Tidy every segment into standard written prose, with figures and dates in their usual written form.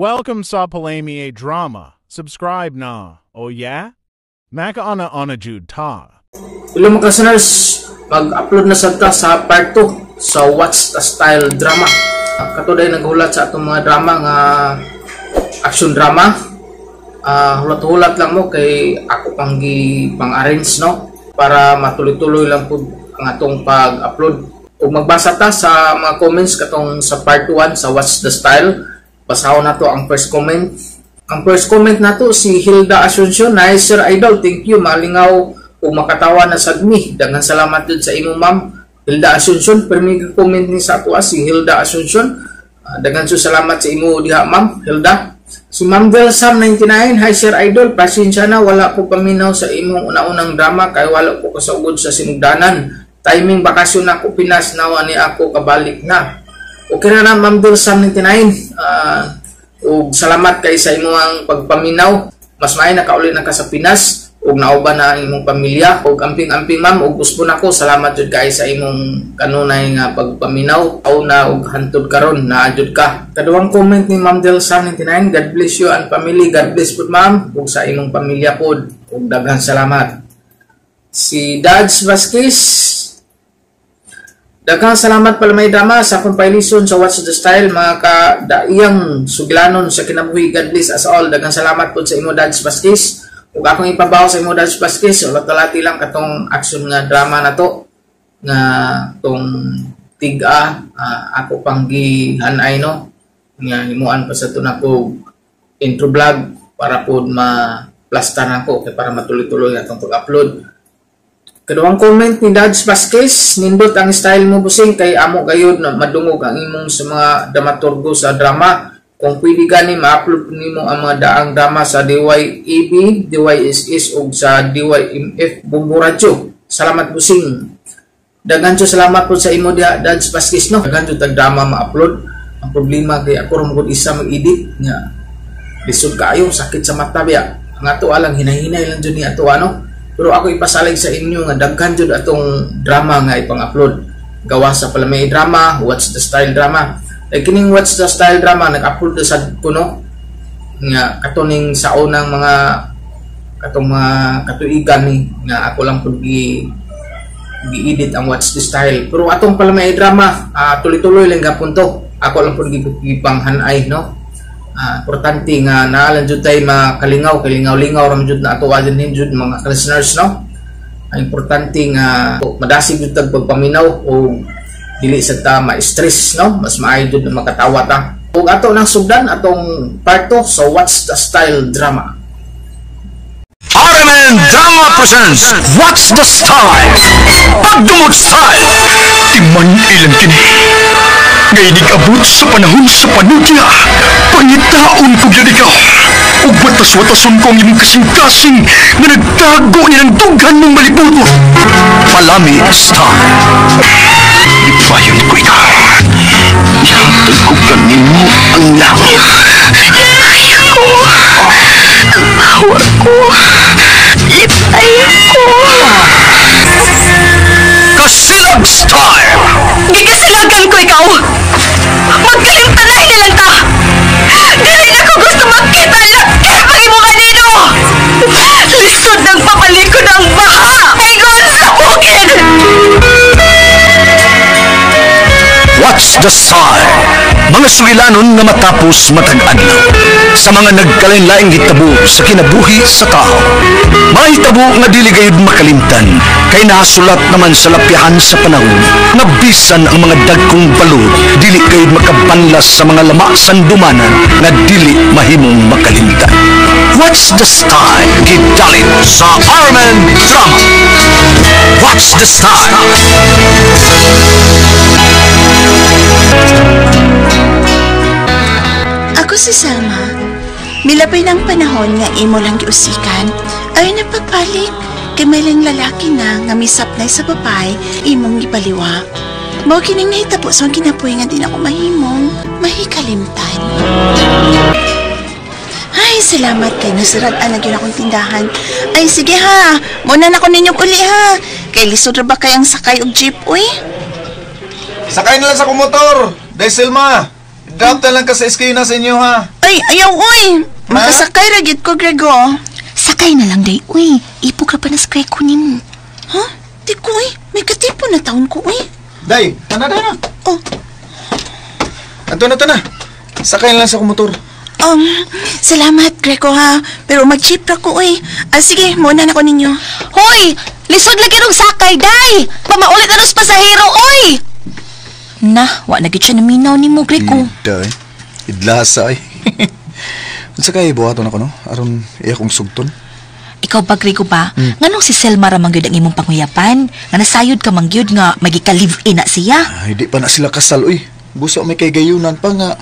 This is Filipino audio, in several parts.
Welcome sa Palami Drama. Subscribe na. Oh yeah? Maka ana Jude ta. Hello mga listeners, mag-upload na sa part 2 sa What's the Style drama. Katuday naghulat sa atong mga drama nga action drama. Hulat-hulat lang mo kay ako pang-arrange no para matuloy-tuloy lang po ang atong pag-upload. Kung magbasa ta sa mga comments katong sa part 1 sa What's the Style, basahon na to ang first comment. Ang first comment na to si Hilda Asuncion. Nice Sir Idol, thank you, malingaw o makatawa na sagmi. Daghang salamat din sa imo ma'am Hilda Asuncion. Permi comment ni sa ato si Hilda Asuncion. Daghang salamat sa imo diha ma'am Hilda. Si Ma'am Del Sam 99, hi Sir Idol, pasensya na wala ko paminaw sa imong una-unang drama kay wala ko kasugod sa sinugdanan. Timing bakasyon ako Pinas, nawa ni ako kabalik na. Okay na Ma'am Del Sam 99. Ug salamat kay sa imong pagpaminaw. Mas maay nakauli na ka sa Pinas ug nauban na ang imong pamilya. Ug amping-amping ma'am, ug gusto nako salamat jud kay sa imong kanunay nga pagpaminaw. Aw na ug hantod karon na jud ka. Kaduhang comment ni Ma'am Del Sam 99, God bless you and family. God bless pud ma'am ug sa imong pamilya pod. Ug daghang salamat. Si Dads Vasquez, daghang salamat pala may drama sa akong pailison sa What's the Style, mga kadaiyang suglanon sa kinabuhi. God bless us all. Daghang salamat po sa imo Dads Vasquez. Ug akong ipabaw sa imo Dads Vasquez, ulat-ulati lang katong action nga drama na to nga tong tiga ako pang gihanay no nga himuan pa sa to na ko intro vlog para pod ma-plaster nako kay para matuloy-tuloy atong pag-upload. Kaduhang comment ni Dads Vasquez, nindot ang style mo busing kay amo gayud na madungog ang imong sa mga dramaturgo sa drama. Kung pwede gani ma-upload nimo ang mga daang drama sa DYEB, DYSS ug sa DYMF Bumbu Radio. Salamat busing. Daghan jud salamat po sa imo Dads Vasquez no. Daghan jud tag drama ma-upload. Ang problema kay ako ra mo isa mag-edit nga lisod kaayo, sakit sa mata biya. Ang ato alang hinay-hinay lang jud ni ato ano. Pero ako ipasalig sa inyo nga daghan jud atong drama nga ipang-upload. Gawa sa Palami Drama, What's the Style drama. Like kining What's the Style drama nag-upload sa kuno nga katuning sa unang mga katong mga katuigan ni nga ako lang pud gi-edit ang What's the Style. Pero atong Palami Drama, tuloy-tuloy lang gapon to. Ako lang pud gipanghanay no. Importante nga naalan jud tay makalingaw lingaw ra jud na ato adin jud mga listeners no. Ang importante nga madasig jud tag pagpaminaw o dili sa ta ma-stress no, mas maayo jud na makatawa ta. Ug ato nang sugdan atong part 2 sa What's the Style drama. RMN Drama presents What's the Style? Pagdumot style, timan ilang kini. Ngayon abot sa panahon sa panudya, pangitaon ko yan ikaw. Ug watas-watason ko ang imong kasing-kasing na nagtago niya ng dughan mong malibuto. Palami Style. Ipayon ko ikaw. Ihatag ko kanimo ang langit. Ayoko. Ang hawa ko. Itay ko. Kasilag Style! Gigasilagan ko ikaw! Magkalimtanay na lang ka! Dili na ko gusto magkita lakip ang imong kanino! Lisod ng papalikod ang baha! Aygon sa bukid! What's the Style? Mga sugilanon nga matapos matag-adlaw sa mga nagkalain-laing hitabo sa kinabuhi sa tao. Mahitabo nga dili gayud makalimtan kay nasulat naman sa lapihan sa panahon nga bisan ang mga dagkong balod dili gayud makabanlas sa mga lama sandumanan nga dili mahimong makalimtan. What's the Style? Gidalit sa RMN Drama. What's the Style? Ako si Selma. Milabay ng panahon nga imo lang giusikan ay napagpalit kay may lang lalaki na nga misapnay sa babay imong gipaliwa. Mao kining nahitabo sa kinabuhi nga din ako mahimong mahikalimtan. Ay, salamat kay nasirad-an na gyud akong tindahan. Ay sige ha, muna na ko ninyong uli ha. Kay lisod ra ba kayang sakay og jeep uy? Sakay na lang sa kumotor, Day Selma. Drop na lang ka sa eskina sa inyo ha. Ay Ay, ayaw, uy! Makasakay ragit ko, Grego. Sakay na lang, day, uy. Ipog ra pa na skray ko nimo. Ha? Di ko, uy. May katipo na taon ko, uy. Day, tana. Oh, Anto na. Sakay lang sa motor. salamat, Grego, ha. Pero mag-jeep ra ko, uy. Sige, muna na ko ninyo. Hoy! Lisod lagi rong sakay, day! Pamaulit na nos pasahero, oy! Na, wa na gid siya naminaw ni mo, Greco. Day, idlasa ay. Unsa kay buhaton ako no? Aron iya kong sugton. Ikaw ba, Greco ba? Nganong si Selma ra mangyud ang imong panguyapan? Nga nasayod ka mangyud nga magika-live-in na siya? Ay, di pa na sila kasal, uy. Busa may kay gayunan pa nga.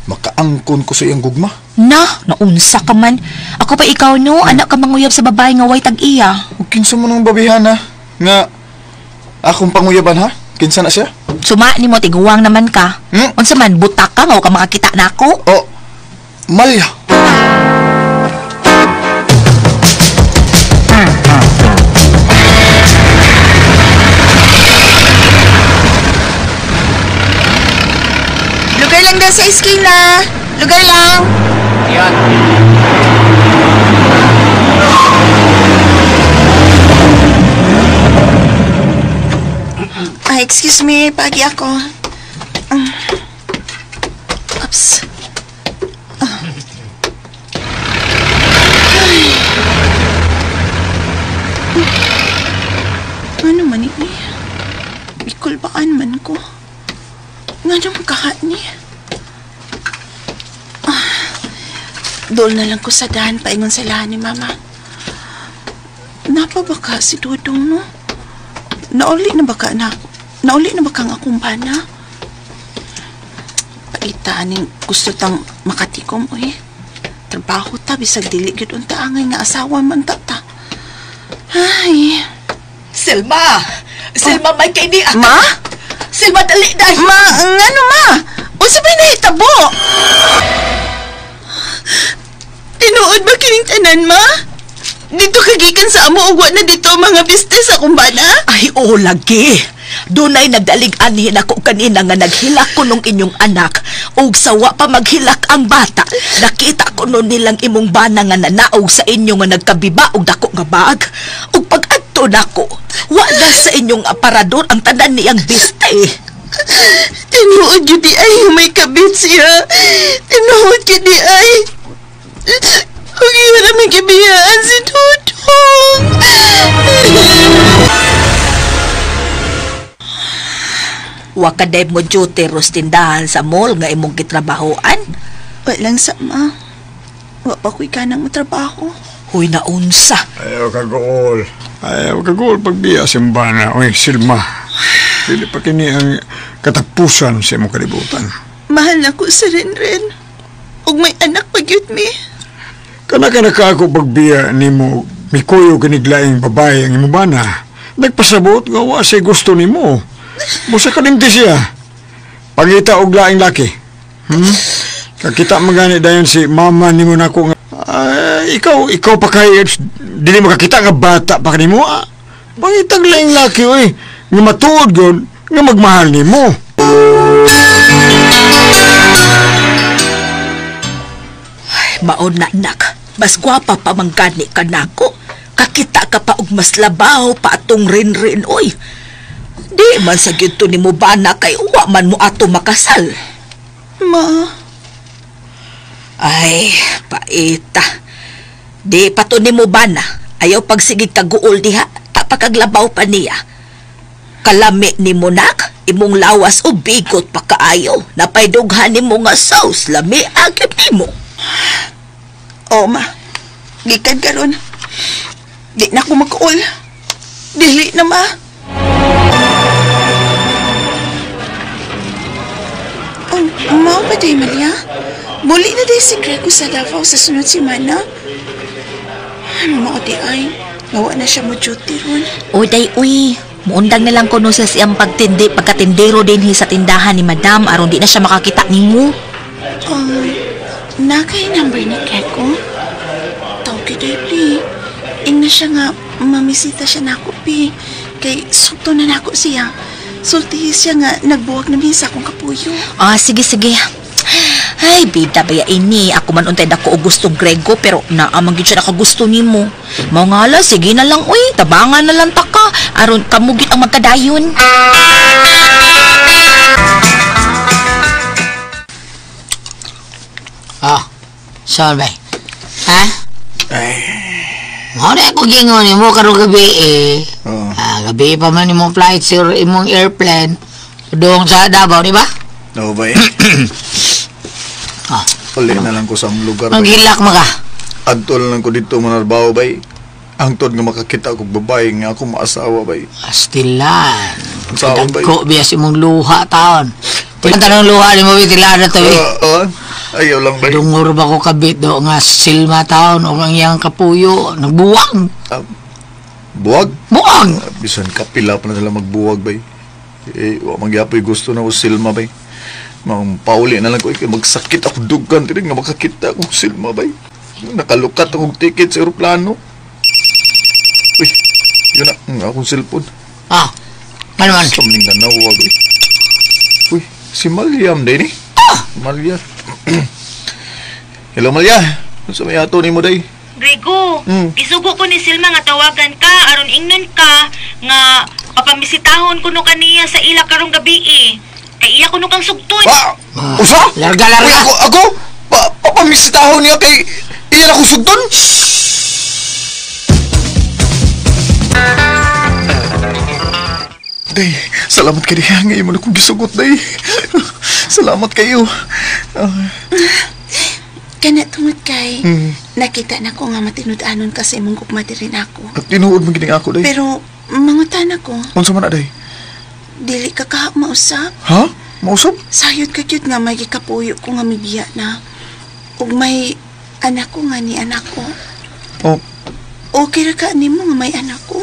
Makaangkon ko sa iyang gugma. Na, naunsa ka man. Ako pa ikaw, no? Anak ka manguyab sa babae nga way tag-iya. Ug kinsa mo nang babihan ha? Nga akong panguyaban ha? Kinsa na siya? Suma ni mo, tiguwang naman ka. Unsa man, butak ka nga, o ka makakita na ako. Oh, Malya. Lugar lang daw sa esquina. Lugar lang. Ayan. Excuse me, pagi ako. Oops. Ano man ini? Ikulbaan man ko. Nga nang kahat ni. Doon na lang ko sa dahan paingon sa lahan ni Mama. Napa ba ka si Dudong, no? Nauli na ba ka ang akong bana? Paitaan yung gusto tang makatikom, oy. Trabaho ta, bisag dili gid unta angay nga asawa man ta. Ay. Selma! Selma, may kay di Ma? Selma, dali dahil! Ma, ngano ma? Unsa ba nahitabo? Tinuod ba kining tanan, ma? Dito kagikan sa amo ugwa na dito mga business akong bana? Ay, oo, lagi. Dunay nagdalig-anhin ako kanina nga naghilak ko nung inyong anak ug sawa pa maghilak ang bata. Nakita ko nun nilang imong bana nga nanaog sa inyo nga nagkabiba og dako nga bag. Ug pag-adto nako, wala sa inyong aparador ang tanan niyang biste. Tinuod yun di ay may kabit siya. Tinuod yun di ay. Huwag yun namin kibiyaan si Dudong. Wa ka day mo duty ros tindahan sa mall nga imong gitrabahoan. Walang sama. Wa pa ko'y kanang matrabaho. Huy, naunsa. Ayaw kagol pagbiya simbana. Uy, Silma. Pili pa kini ang katapusan sa imong kalibutan. Mahal na ko sa Renren. Ug may anak pagyut mi. Kana ka ako pagbiya nimo mikuyo kiniglaing babae ang imong bana. Nagpasabot nga wa say gusto nimo. Busa ka nimti siya. Pangita og laing laki. Kakita magani dayon si mama nimo nako nga ikaw pa kay dili makakita nga bata pa kanimo. Pangitag laing laki oy. Nga matuod gon nga magmahal nimo. Maon na anak, mas gwapa pa manggani ka nako. Kakita ka pa og mas labaw pa atong rin oy. Di man sa gyud ni mo bana kay uwa man mo ato makasal. Ma. Ay, paita. Di pa to ni mo bana. Ayaw pagsigig kaguol diha, tapakaglabaw pa niya. Kalami ni mo nak, imong lawas o bigot pa kaayo. Napaydughan ni mo nga sauce, lami agad ni mo. O ma, gikan karon. Di na ako mag-uol. Dili na ma. Mao ba day, Malia? Muli na day si Grego sa Davao sa sunod si Mana. Ano mo di ay? Nawa na siya mo duty ron. Uy, day, uy. Muundang na lang ko no sa siyang pagkatindero din sa tindahan ni Madam aron di na siya makakita nimo. Nakay number ni Grego? Tawag day, pli. Ing na siya nga, mamisita siya na ako, pi. Kay sukto na nako siya. Sulti siya nga nagbuwag na sa akong kapuyo. Sige. Ay, bida ba ya ini? Ako man untay dako og gusto Grego pero naamang gid siya nakagusto nimo. Mao nga la, sige na lang uy, tabangan na lang ta ka aron kamugit ang magkadayon. Saan ba? Ha? Mao na ako gingon mo karong gabi gabi pa man imong flight sir imong airplane doong sa Davao, di ba? No, bay. Uli na lang ko sa lugar, Ang bay. hilak mo ka. Adtol lang ko dito manarbaho, bay. Angtod nga makakita kong babae nga ako maasawa, bay. Astilan. Saan ba? Dagko biya si mong luha taon. Tilang tanong luha ni mo bitilan na to Ayaw lang, bay. Dungor ba ko kabit do nga silma taon o ang iyang kapuyo nagbuwang. Buwag? Buwang! Bisan kapila pa na nila magbuwag, bay. Magyapoy gusto na ko silma, bay. Pauli na lang ko, magsakit ako dugan, tinig nga makakita akong silma, bay. Nakalukat akong ticket sa aeroplano. Uy, yun na, akong cellphone. Ano man? Samling na nawag, bay. Uy, si Malyam din, eh. Malia. Hello, Malia. Ano sa may ato ni mo, day? Grego, isugo ko ni Silma nga tawagan ka aron ingnon ka nga papamisitahon kuno kaniya sa ila karong gabi eh. Kay iya kuno kang sugton. Usa? Larga. Uy, ako? Papamisitahon niya kay iyan ako sugton? Day, salamat ka diya. Ngayon mo na kong gisugot, day. Salamat kayo. Kana tungod kay nakita na ko nga matinud-anon ka sa imong gugma diri nako. At tinuod mo gining ako, day. Pero mangutan ako, Unsa man na, day? dili ka kahap mausap. Ha? Mausap? Sayod ka gyud nga may gikapuyo ko nga mibiya na. Ug may anak ko nga ni anak ko. Oh, Okay ra ka nimo nga may anak ko?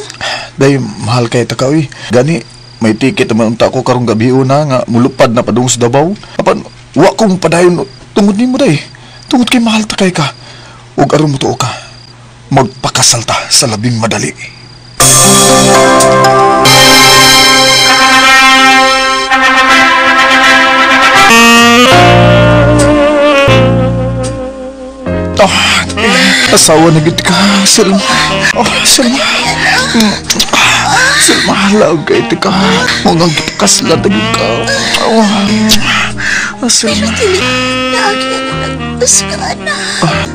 day, mahal kay ta ka, uy. Gani, may ticket naman unta ko karong gabi una nga mulupad na padung sa Davao. Apan, wa kong padayon tungod nimo, day. Tungod kay mahal ta kay ka. Ug aron mo tuo ka, magpakasal ta sa labing madali. Asawa na gid ka, Selma. Selma. Selma, laog kay ti ka. Mga gipakasla ta gid ka. Selma. Dili lagi na nagdas ka na.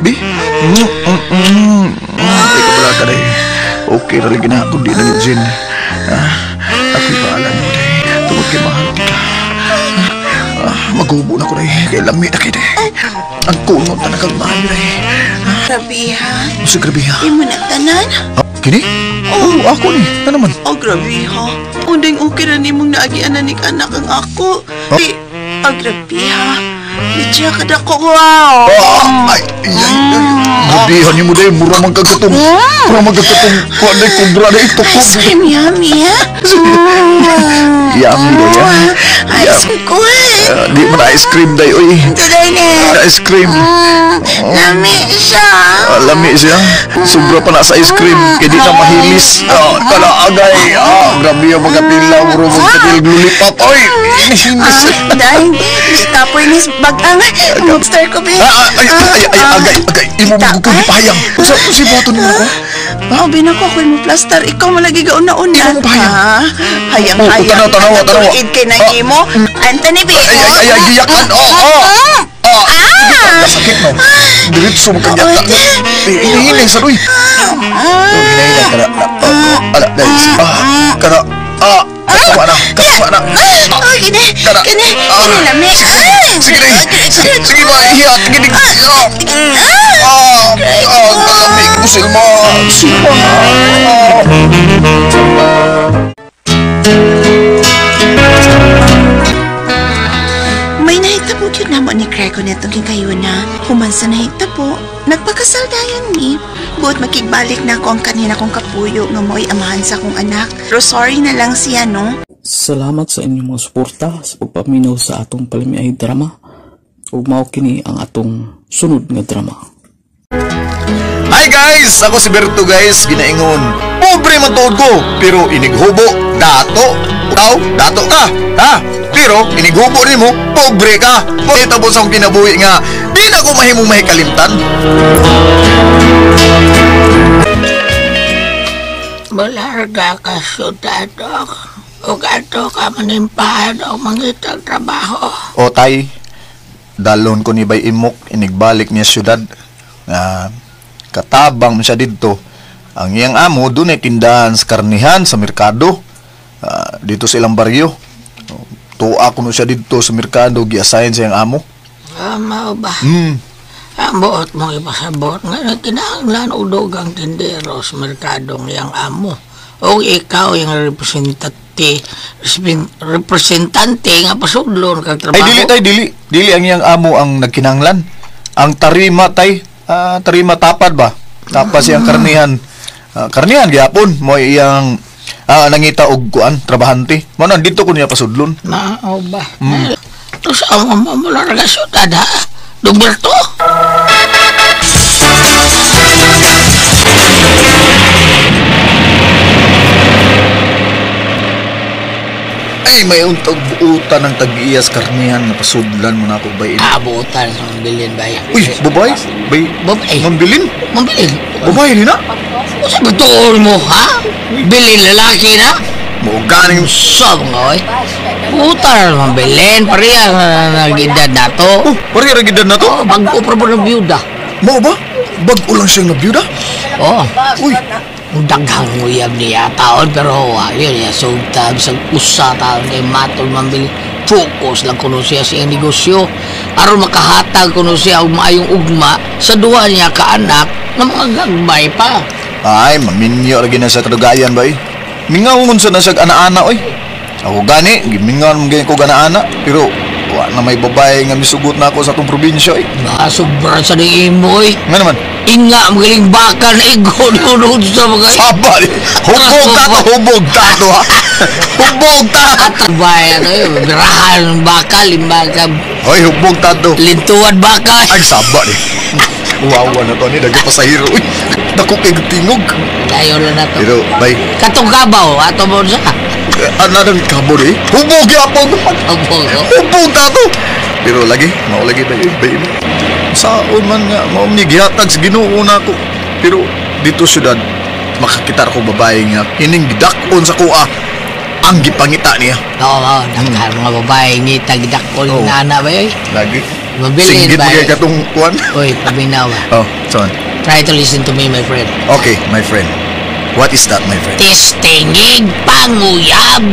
Bi? Ay ka pala ka, day. Okay, ralig na ako, di na ni Jen. Ako'y paalam mo, day. Tungod kay mahal ti ka. Magubo na ko, day. Kay lami na kay, day. Ang kunot na nakagmahal, day. Grabe ha. Musa grabe, ha? Imo na tanan? Kini? Oo, ako ni. Na naman. Oh, grabe ha. Undang okay ra nimong naagian na anak ang ako. Grabe ha. Medyo kadako, wow. Ay. Gabihan niyo mo, day. Mura magkagkatong. Mura magkagkatong. Kuha, day. Kubra, day. Tukog. Ice cream, yummy ha. Yummy, day, ha? Ice cream ko eh. Di man ice cream, day. Uy. Today na. Ice cream. Lami siya. Lami siya. Sobra pa na sa ice cream. Kaya di na mahilis. Talaagay. Grabe yung mga pilaw. Rumong sa lollipop. Oy! Dahil, tapoy ni bagang. Mag-star ko, be. Agay. Imo magukong ipahayang. Si Bato niyo ako? Maubin ako mo plaster. Ikaw malagi ka una-una. Ikaw mo pahayang. Hayang. Tanawa. Tuliid kay nang imo. Anthony, be. Giyakan. Sakit mo. Diretso mo kanyata. Hinihiling sa Roy. Hinihiling ka na. Ala, guys. Kara. Katawa na. Kini, lami. Sige na. Sige ba, ihiyak. Ginig. Kalamig mo, Silma. May nahitabo yun naman ni Greco netong kayo na human sa nahitabo, nagpakasal dayon ni. Buot makigbalik na ako ang kanina kong kapuyo nga mo'y amahan sa akong anak. Pero sorry na lang siya, no? Salamat sa inyong mga suporta sa pagpaminaw sa atong palimiay drama. Ug mao kini ang atong sunod nga drama. Hi guys! Ako si Berto, guys. Ginaingon. Pobre man tuod ko, pero inighubo. Dato. Dato ka. Ha? Pero, inigubo ni mo, pobre ka. Pakita mo sa akong kinabuhi nga, di na ko mahimong mahikalimtan. Malarga ka sudadok. O gato ka manimpahan o mangitag trabaho. O tay, dalon ko ni Bay Imok, inigbalik niya syudad. Katabang siya dito. Ang iyang amo, doon ay tindahan sa karnihan, sa merkado. Dito sa ilang baryo. Tuwa ko no siya dito sa merkado, gi-assign sa iyang amo. Mao ba? Ang buot mong ipasabot nga nagkinahanglan udog ang tindero sa merkadong iyang amo. O ikaw yung representante nga pasudlon kag trabaho. Ay, dili tay, dili ang iyang amo ang nagkinahanglan. Ang tarima tay, tarima tapad ba? Tapos siyang karnihan. Karnihan gyapon mo iyang nangita og kuan trabahante. Mo dito ko niya pasudlon. Mao ba? To sa amo mo larga syudad ha. Duberto. Ay, may untag buutan ng tag-iyas karnihan na pasudlan mo na ako bay. Buutan sa mambilin bay. Uy, babay? Bay? Babay. Mambilin? Mambilin. Babay rin na? O sa betul mo ha? Bilin lalaki na? Mo ganing Sab nga oy. Buutan mambilin. Pariya nag-edad na to. pari ra gid na to. Bago pa po ng byuda. Mo ba? Bag-o lang siyang nabiyuda? Uy, Daghang uyab niya taon pero yun niya sugtab sa usa taon kay matol mambili focus lang kuno siya sa iyang negosyo aron makahatag kuno siya og maayong ugma sa duha niya ka anak na mga gagmay pa. ay, maminyo lagi na sa kadugayan ba eh. Mingaw sa nasag ana-ana oy. Ako gani, gimingaw mo gani ko gana-ana. Pero, wa na may babae nga misugot na ako sa atong probinsya eh. Sobra sa di imoy. Nga naman? Inga magaling bakal na igon sa mga Sabal! Hubog tato ha! Hubog tato! Atabay ano yun, birahan ng bakal, limbagam. Hoy, hubog tato! Lintuan bakal. Ay, sabal eh! Uwawa na to ni, dagay pa sa hero eh. Naku kay tingog. Ayaw na to. Pero, bay. Katong gabaw, ato mo sa. Ano nang kabor eh? Hubog yapon! Hubog tato! Pero lagi, maulagi na yun, bay. Saon man nga, maumighihatag sa Ginoo na ako. Pero dito syudad, makakita ako babae nga ining gidakon sa kuha ang gipangita niya. Oo, daghang mga babae ni tagidakol Oo. na ana ba yoy? Lagi. Mabilin Singgit ba? mo kay katong kuhan. Oy, paminaw ba? Oh, son. Try to listen to me, my friend. Okay, my friend. What is that, my friend? Testingig panguyab.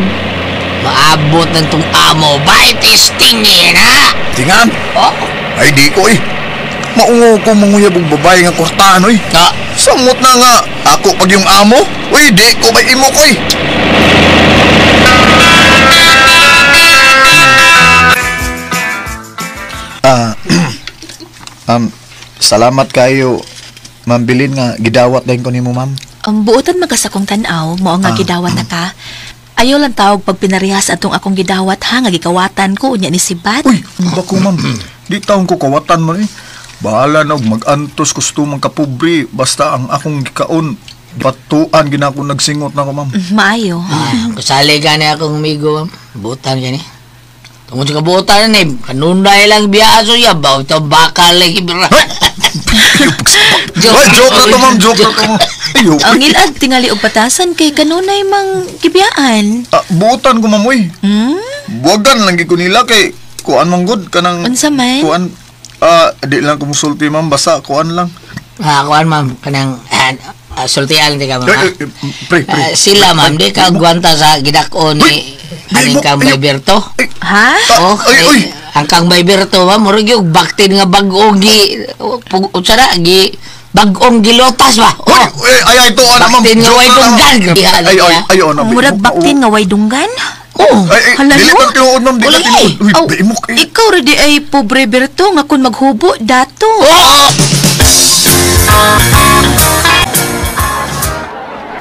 Maabot ng tong amo ba? Testingin, ha? Tingan? Oh, Ay, di ko eh. Maungo ko manguyab og babae nga kwartaan, oy. Samot na nga. Ako pag yung amo. Uy, di ko may imo ko eh. Salamat kayo. Ma'am Bilin nga, gidawat din ko nimo, ma'am. Ang buotan magasakong tanaw, mo nga gidawat na ka. Ayaw lang tawag pag pinarihas atong akong gidawat ha, nga gikawatan ko, unya ni Sibat. Uy, bako ma'am. Di taon ko kawatan man eh. Bahala na og mag-antos kustumang kapobre. Basta ang akong gikaon, batuan ginako nagsingot na ko, ma'am. Maayo. kasali ka na akong umigo, ma'am. Butan ka ni. Tungkol sa kabutan na ni, kanunay lang biyaso ya, baw ito bakal lagi bira. Joke na to, ma'am. Joke na to, ma'am. Ayaw. Ang ilad tingali og batasan kay kanunay mang gibiyaan. Buutan ko, ma'am, uy. Buwagan lang ko nila kay kuan man gud kanang Unsa man? kuan di lang kumusulti, ma'am, basta kuan lang. Kuan, ma'am, kanang sultian di ka, ma'am. Pre. Sila, ma'am, di ka gwanta sa gidako ni aning kang Bayberto. Ha? Uy. Ang kang Bayberto, ma'am, murag yung baktin nga bagong bagong gilotas ba? Ay, ito, ano, ma'am. Baktin nga way dunggan. Ay, ano. Murag baktin nga way dunggan? Ay, Hala, dili no? ka tinuod, ma'am. Dili ka tinuod. Uy, Aw, baimok eh. ikaw ready ay pobre Berto nga kun maghubo dato.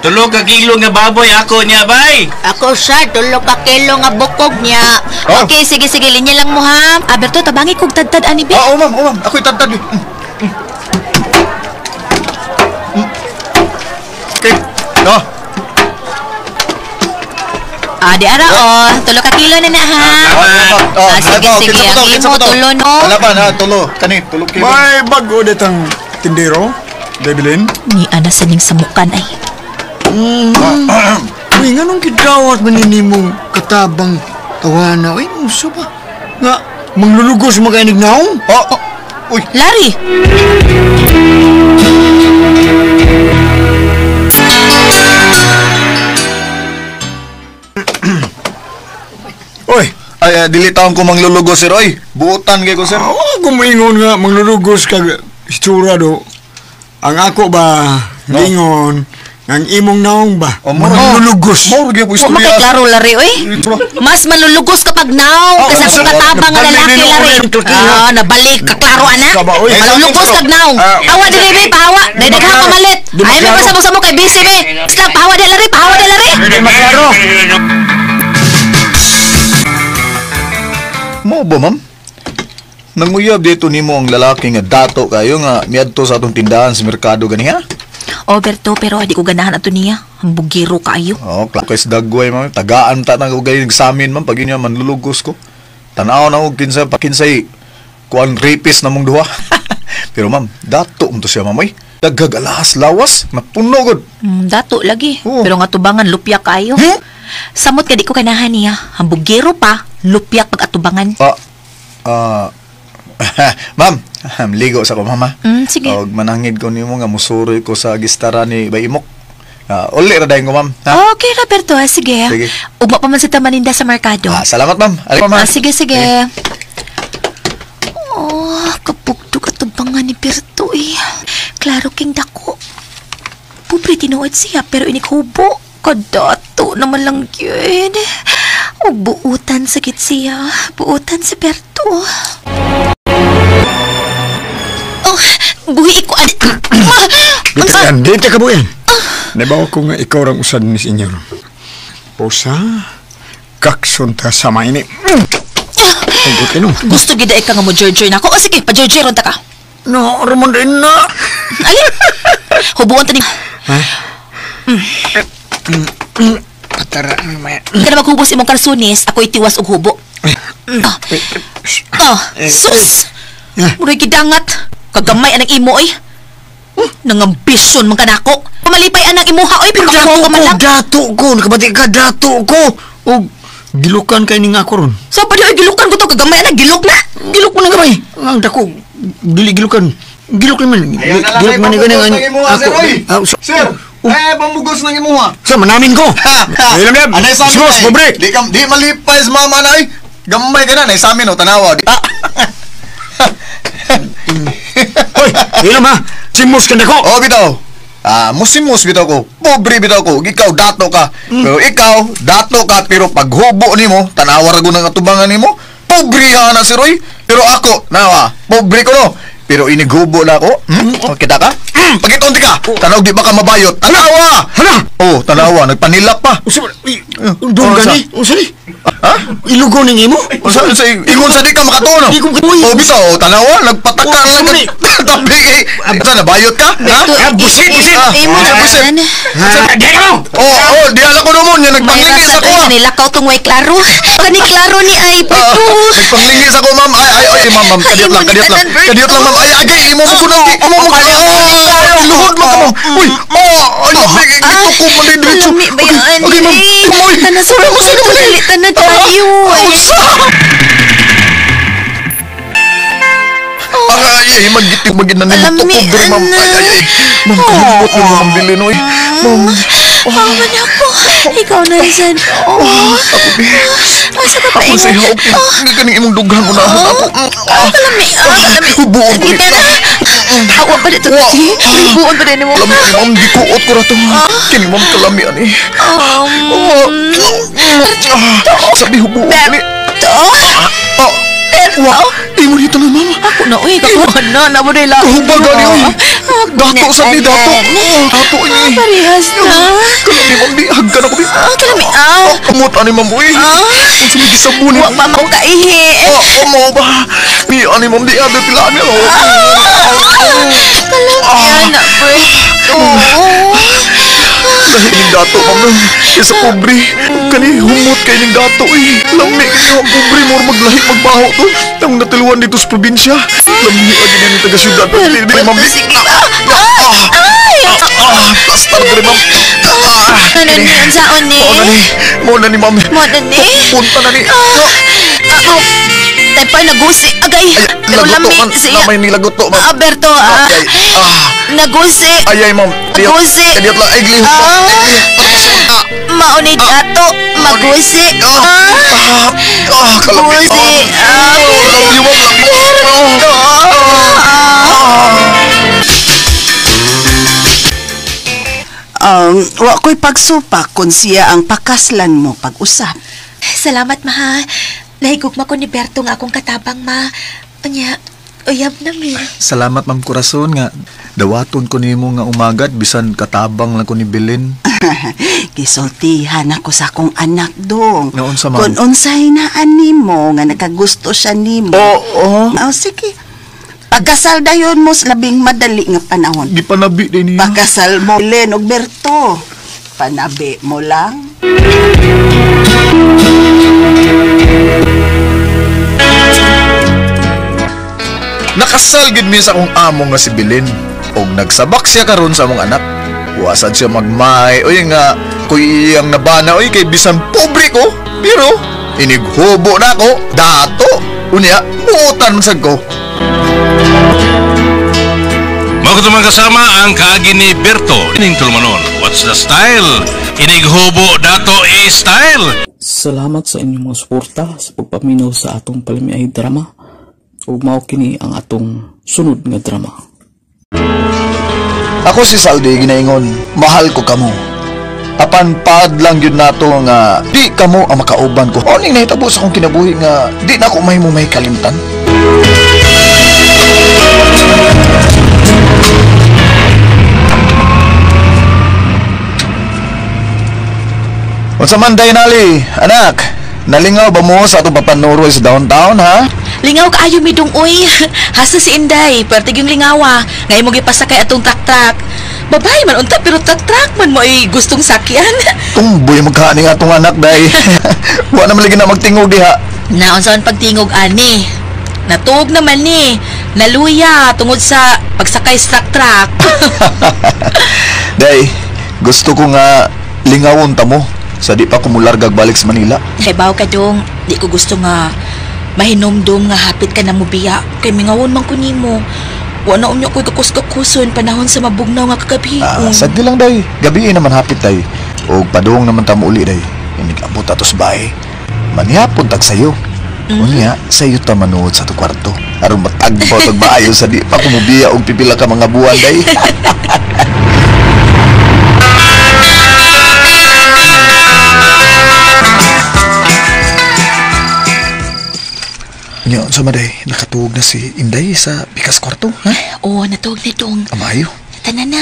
Tulog ka kilo nga baboy ako niya, bay. Ako sa tulo ka kilo nga bukog niya. Oh. Okay, sige, linya lang mo ha. Berto, tabangi kog tadtad ani be. Oo, ma'am. Ako'y tantad. Okay. Di ara tulo ka kilo na ha. Sige, ang imo tulo no. Wala pa na, tulo. Kani, tulo kilo. May bago ditang tindero, Debilin. Ni ana saning samukan ay. Uy, nga nung kidawat maninimong katabang tawana. Uy, muso ba? Nga, manglulugos magainig naong? Uy. Lari! Uy! Ay, dili taon ko manglulugos, sir. Oy, buutan kay ko, sir. Gumingon nga, manglulugos kag hitsura do. Ang ako ba, lingon, ang imong naong ba? Manglulugos. Huwag makiklaro, Lari, oy. Mas manlulugos kapag naong kasi kung katabang nga lalaki, Lari. Nabalik, kaklaro, ana. Manlulugos kag naong. Pahawa din, Lari, pahawa. Daidaghan ka malit. Ay, may pasamo-samo kay busy, be. Islang, pahawa din, Lari, pahawa din, Lari. Maklaro. Mo ba, ma'am? Nanguyab dito nimo ang lalaki nga dato kayo nga miadto sa atong tindahan sa merkado gani ha? Berto, pero di ko ganahan ato niya. Ang bugiro kayo. Klakes dagway, ma'am. Tagaan ta na ko galing sa amin, ma'am. Pag inya manlulugos ko. Tanaw na ko kinsay kuan rapist na mong duha. Pero, ma'am, dato mo to siya, ma'am. Daghag alahas lawas. Napuno gud. Dato lagi. Pero nga tubangan, lupya kayo. Samot ka di ko ganahan niya. Ang bugiro pa, lupya pag atubangan. Ma'am, ligo sa ko, mama. Sige. Og manangid ko nimo nga musuroy ko sa gistara ni Bayimok. Uli ra dayon ko, ma'am. Okay, Roberto. Sige. Ugma pa man sa tamaninda sa merkado. Salamat, ma'am. Sige. Kapugtog at tubangan ni Berto eh. Klaro king dako. Pobre tinuod siya pero inikhubo. Kadato naman lang yun. O buutan sakit siya. Buutan si Berto. Buhi ko. Dito ka buyan. Nabawa ko nga ikaw rang usad ni senyor. Posa, kakson ta sa maini. Gusto gida ka nga mo George na ako. O sige, pa-George ron ta ka. No, Ramon rin na. Alin? Hubuan ta ni. Patara na maya. Kada maghubos imong kalsunis, ako itiwas og hubo. Sus! Muray gidangat. Kagamay anang imo oy. Nangambisyon man kanako. Pamalipay anang imuha oy, pero ako ka man lang. Dato ko, nakabati ka dato ko. O gilukan kay ning ako ron. Sa pa di gilukan ko to kagamay anang giluk na. Giluk mo na gamay. Ang dako dili gilukan. Giluk man. Giluk man ni ako. Sir, pambugos ng imuha. Sa manamin ko. Ayun na. Anay sa amin. Sos, pobre. Di malipay sa mama na ay. Gamay ka na, sa amin o, tanawa. Hoy, ayun ma. Simos ka na ko. Bitaw. Musimos bitaw ko. Pobre bitaw ko. Ikaw, dato ka. Pero ikaw, dato ka. Pero paghubo ni mo, tanawa rago ng atubangan ni mo, pobre ha na si Roy. Pero ako, pobre ko no. Pero inigubo na ako. Kita ka? Pagitunti ka. Tanaw di ba ka mabayot? Tanawa! Hala! Tanawa. Nagpanilap pa. Doon gani? Usali? Ilugo ning imo? Ingon sa di ka makatuno. Bitaw. Tanawa. Nagpataka lang. Tabi. Sana, bayot ka? Busit! Imo naman. Di ala ko naman. Yan, nagpanglingis ako. Nilakaw tong way klaro. Kani klaro ni ay Berto. Nagpanglingis ako, ma'am. Ay, ma'am. Kadiyot lang, ma'am. Ay, imo mo ko nang luhod mo ka mo. Uy, gituko mo din dito. Lami ba yan? Okay, ma'am. Kumoy. Tanasura mo sino malilitan na tayo. Magin na nito ko, ma'am. Ay. Ma'am, kalibot mo, ma'am Bilin. Ma'am. Paman ako. Ikaw na rin. Asa ka pa Ako sa iyo. Hindi ka nang imong dughan mo na ako. Kalami. Hubuon ko. Kita na. Awa pa dito. Hubuon pa rin mo. Kalami, ma'am. Di ko ot ko na ito. Kini, ma'am, kalami, ani. Sabi, hubuon ko ni. Wow! Imo dito na, mama. Ako na, uy. Kakuhan na. Namo nila. Kahubag, ani, dato, sabi, dato. Dato, ini. Parehas na. Kalami, ma'am, di. Hagkan ako, di. Kalami, Kamot, ani, ma'am, uy. Ang sumigi sa bunin. Huwag pa mong kaihi. Mo ba? Di, ani, ma'am, di. Abi, pilaan niya. Kalami, anak, boy. Lahi ning dato, ma'am. Kaya sa pobre. Kani, humot kay ning dato eh. Lami kayo ang pobre mo maglahi magbaho to. Ang natuluan dito sa probinsya. Lami agin yan yung taga-syudad. Dili, ma'am. Sige ba? Plastar ka rin, ma'am. Ano ni ang saon ni? Muna ni, ma'am. Muna ni? Punta na ni. Tay pa nagusi. Agay. Lagoto, ma'am. Lamay ni lagoto, ma'am. Berto, nagusi. Ay, ma'am. Nagusi. Kadiyot lang, ay glihok, ma'am. Maunay dato. Magusi. Magusi. Love you, ma'am. Wa ko'y pagsupak kung siya ang pakaslan mo pag-usap. Salamat, ma. Nahigugma ko ni Berto nga akong katabang, ma. Anya, uyab na mi. Salamat, ma'am Corazon nga. Dawaton ko nimo nga umagad bisan katabang lang ko ni Belen. Gisultihan ako sa akong anak dong. Noon sa ma'am. Kung unsay naan nimo nga nakagusto siya nimo. Oo. Sige. Pagkasal dayon mo sa labing madali nga panahon. Di pa nabi din niya. Pagkasal mo, Len og Berto. Panabi mo lang. Nakasal gid mi sa akong amo nga si Belen. Og nagsabak siya karon sa among anak. Wasad siya magmay. Oy nga, kuy iyang nabana. Oy, kay bisan pobre ko. Pero, inighubo na ako. Dato. Unya, buutan sad ko. Mga kasama ang kaagi ni Berto ining tulmanon. What's the style? Inighubo dato style. Salamat sa inyong mga suporta sa pagpaminaw sa atong palimiay drama. Ug mao kini ang atong sunod nga drama. Ako si Saldi ginaingon, mahal ko kamo. Apan pad lang yun nato nga di kamo ang makauban ko. O ning nahitabo sa akong kinabuhi nga di na ako may kalimtan. Unsa man day nali, anak? Nalingaw ba mo sa atong papanuroy sa downtown, ha? Lingaw kaayo mi dong uy. Hasa si Inday, pertig yung lingawa. Ngay mo gipasakay atong trak-trak. Babae man unta pero trak-trak man mo ay gustong sakyan. Tumboy magkani nga atong anak day. Wa na malagi na magtingog diha. Naon sa pagtingog ani. Natuog naman ni. Naluya tungod sa pagsakay sa trak-trak. Day, gusto ko nga lingawon ta mo. Sa di pa kumulargag balik sa Manila. Kay baw ka dong, di ko gusto nga mahinomdom nga hapit ka na mo biya. Kay mingawon man ko nimo. Wala unyo ko'y kakus-kakuson panahon sa mabugnaw nga kagabi. Sagdi lang day. Gabi naman hapit day. O padung naman tamo uli day. Inigabot atos bahay. Manihapon tag sayo. Unya, sayo ta manuod sa to kwarto. Aron matagpo tag maayo sa di pa kumubiya og pipila ka mga buwan day. Nya, sa maday, nakatuog na si Inday sa pikas kwarto, ha? Oo, natuog na dong. Amayo. Tanan na.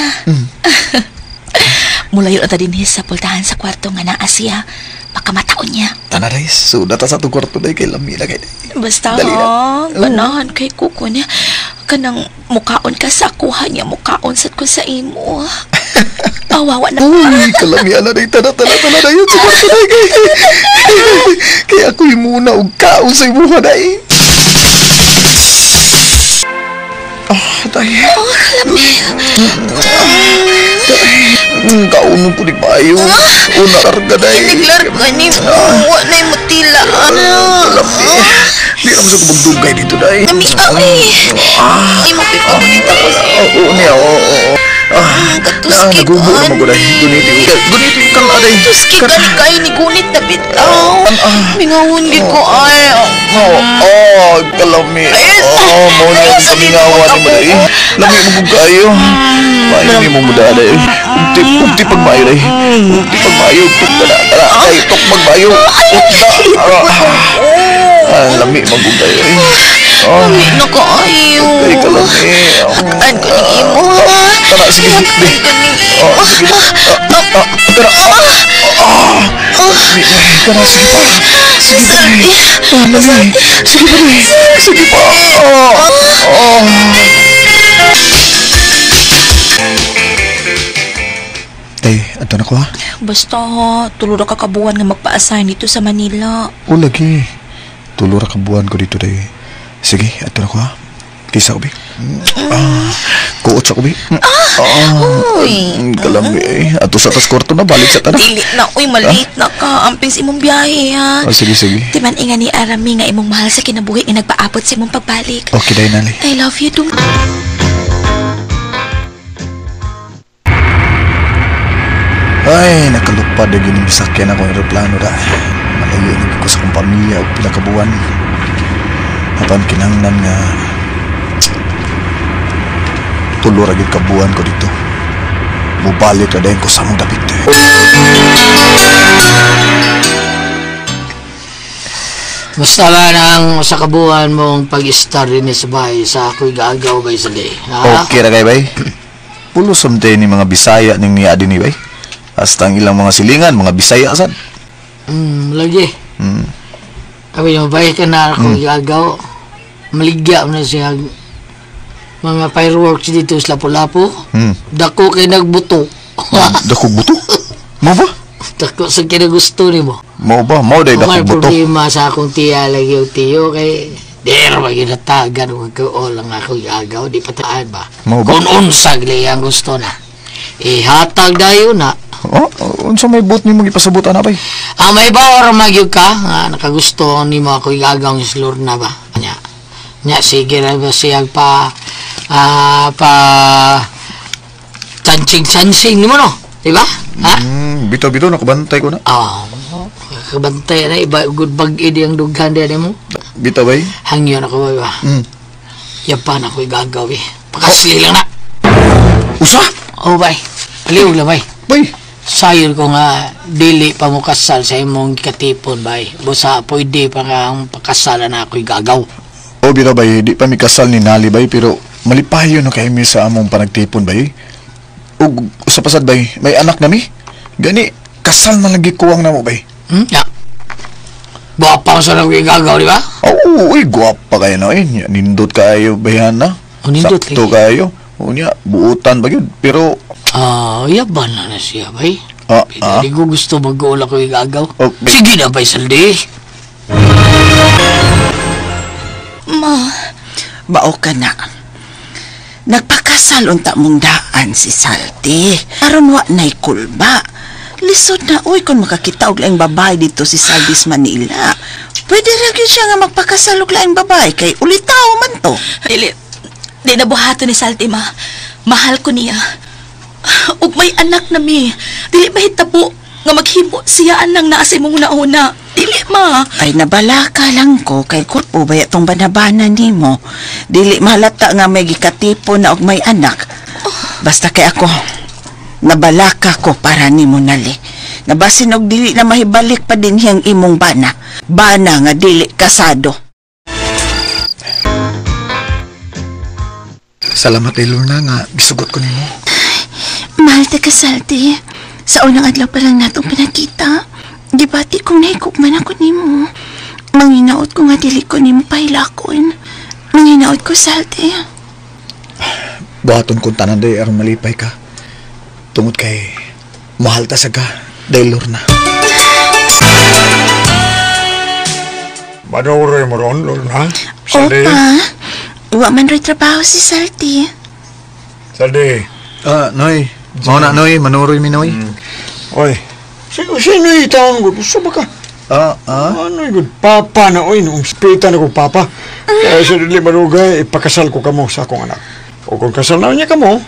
Mulayo na ta din sa pultahan sa kwarto nga naa siya. Baka mataon niya. Tana day, sudat sa to kwarto day kay lami na kay. Basta Dali ha, ganahan kay kuko niya. Kanang mukaon ka sa kuha niya, mukaon sad ko sa imo. Awawa na. Uy, kalamian na day, tana day yun sa kwarto day kay. Kaya ako'y muna og kaon sa imuha day. Day. Lami. Kauno po di payo. Una karga day. Naglar ka ni mo. Wala yung mutila. Lami. Di naman sa kumagdugay dito day. Lami, ay mo pipagunit ako siya. Oo niya, oo. Katuski Nagubo naman ko day. Guniti kang aday. Tuski ka ni kayo ni gunit na bitaw. Mingawon gid ko ay. Kalami. Mo niya ang kamingawa ni mo day. Lami mo kayo. Paano mo muda day. Ugti pagmayo day. Ugti pagmayo. Tara. Day, tok magmayo. Lami magugay ay. Lami na ka ayo. Kay kalami. Hataan ko ni imo. Tara, sige. Hataan ko ni imo. Sige. Tara. Tara, sige pa. Sige pa. Sige pa. Sige pa. Day, ato na ko ha? Basta, tulo ra ka kabuan nga magpa-assign dito sa Manila. O lagi. Tulo ra ka buwan ko dito, Day. Sige, ato na ko ha? Kisa ko, Bi. Kuot sa ko, Bi. Uy. Kalami eh. Ato sa tas kwarto na, balik sa tanah. Dili na, uy, maliit na ka. Amping sa imong biyahe, ha? Sige, sige. Timan nga ni Arami nga imong mahal sa kinabuhi nga nagpaabot sa imong pagbalik. Okay, Day, Nali. I love you too. Ay, nakalupad na gining sakyan akong aeroplano da. Malayo ko sa kong pamilya o pila ka buwan. Apan kinahanglan nga tulo ra gyud ka buwan ko dito. Mubalik na dayon ko sa mong dapit. Basta ba nang sa kabuhan mong pag-star rin sa bahay sa ako'y gagaw bay sa day, ha? Okay ra kay bay. Pulo somtay ni mga Bisaya ning niya din ni bay. Hasta ang ilang mga silingan, mga Bisaya sad. Lagi. Kami yung bahay ka na akong gagaw. Maligya mo na siya mga fireworks dito sa Lapu-Lapu. Dako kay nagbuto. Dako buto? Mo ba? Dako sa kinagusto ni mo. Mo ba? Mo day dako May buto. problema sa akong tiya lagi o tiyo kay dero maginatagan o lang ako gagaw. Di pataan ba? Mo ba? Kung unsag lang gusto na. Hatag dayo na. Unsa may boot ni mo gipasabot ana bay? May ba or magyug ka? Nakagusto ni mo ako igagaw ni Lord na ba? Nya sige ra ba siya pa chansing ni mo no? Di ba? Ha? Bitaw nakabantay ko na. Kabantay na iba good bag idi ang dughan din mo. Bitaw bay? Hangyo na ko ba? Yapan ako igagaw eh. Pakasli lang na. Usa? Bay. Paliwag lang bay. Bay. Sayon ko nga dili pa mo kasal sa imong katipon bay. Busa pwede pa nga ang pakasalan na ako'y gagaw. Bitaw bay, di pa mi kasal ni Nali bay pero malipayo na kay mi sa among panagtipon bay. Ug sa pasad bay, may anak na mi. Gani kasal na lagi kuwang na mo bay. Guwapa sa nang gagaw, di ba? Uy, guwapa kayo na eh. Nindot kayo bayan na. Nindot sakto kayo. Unya, buutan ba yun? Pero yaban na siya, bay. Hindi ko gusto mag-uula ko igagaw. Sige na, bay, saldi. Ma, bao ka na. Nagpakasal unta mong daan si Salty. Aron wa na'y kulba. Lisod na, uy, kung makakita og laing babae dito si Saldis Manila. Pwede rin siya nga magpakasal og laing babae kay ulitaw man to. Di nabuhato ni Salty, ma. Mahal ko niya. Ug may anak na mi. Dili mahita po nga maghimo siya anang nasa imong una-una. Dili, ma. Ay, nabala ka lang ko kay kurpo ba itong banabanan ni mo. Dili malata nga may gikatipo na og may anak. Basta kay ako, nabalaka ko para ni mo nali. Nabasin og dili na mahibalik pa din hiyang imong bana. Bana nga dili kasado. salamat kay Lorna nga gisugot ko nimo. Mahal ta ka, Salty. Sa unang adlaw pa lang natong pinakita. Gibati kong nahigugman ako nimo. Manginaot ko nga dili ko nimo pahilakon. Manginaot ko, Salty. Buhaton kong tanan day aron malipay ka. Tungod kay mahal ta sa ka, day Lorna. Manuroy mo ron, Lorna? Saldi? Opa, wa man rin trabaho si Salty. Saldi. Noy. Mao na, Noy. Manuroy mi, Noy. Oy, sino itaon ko? Gusto ba ka? Ano yung papa na, oy, nung spita na ko papa. Kaya sa dili manugay, ipakasal ko kamo sa akong anak. O kung kasal na niya kamo,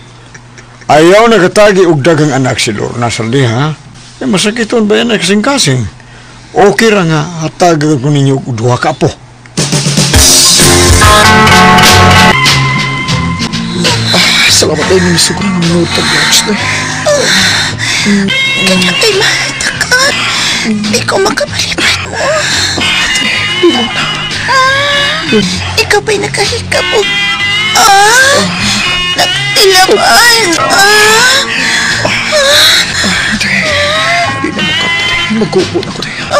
ayaw nakatagi og dagang anak si Lorna, Saldi, ha? Eh, masakiton ba yan na kasing-kasing? Okay ra nga, hatagan ko ninyo duha ka po. Salamat ay nimi sobrang minutag Lars na. Kanya kay mahata ka. Di ko makabalikan mo. Di mo na. Ikaw ba'y nakahikap o? Nagtilaban. Di na makapali. Mag-upo na ko na yan.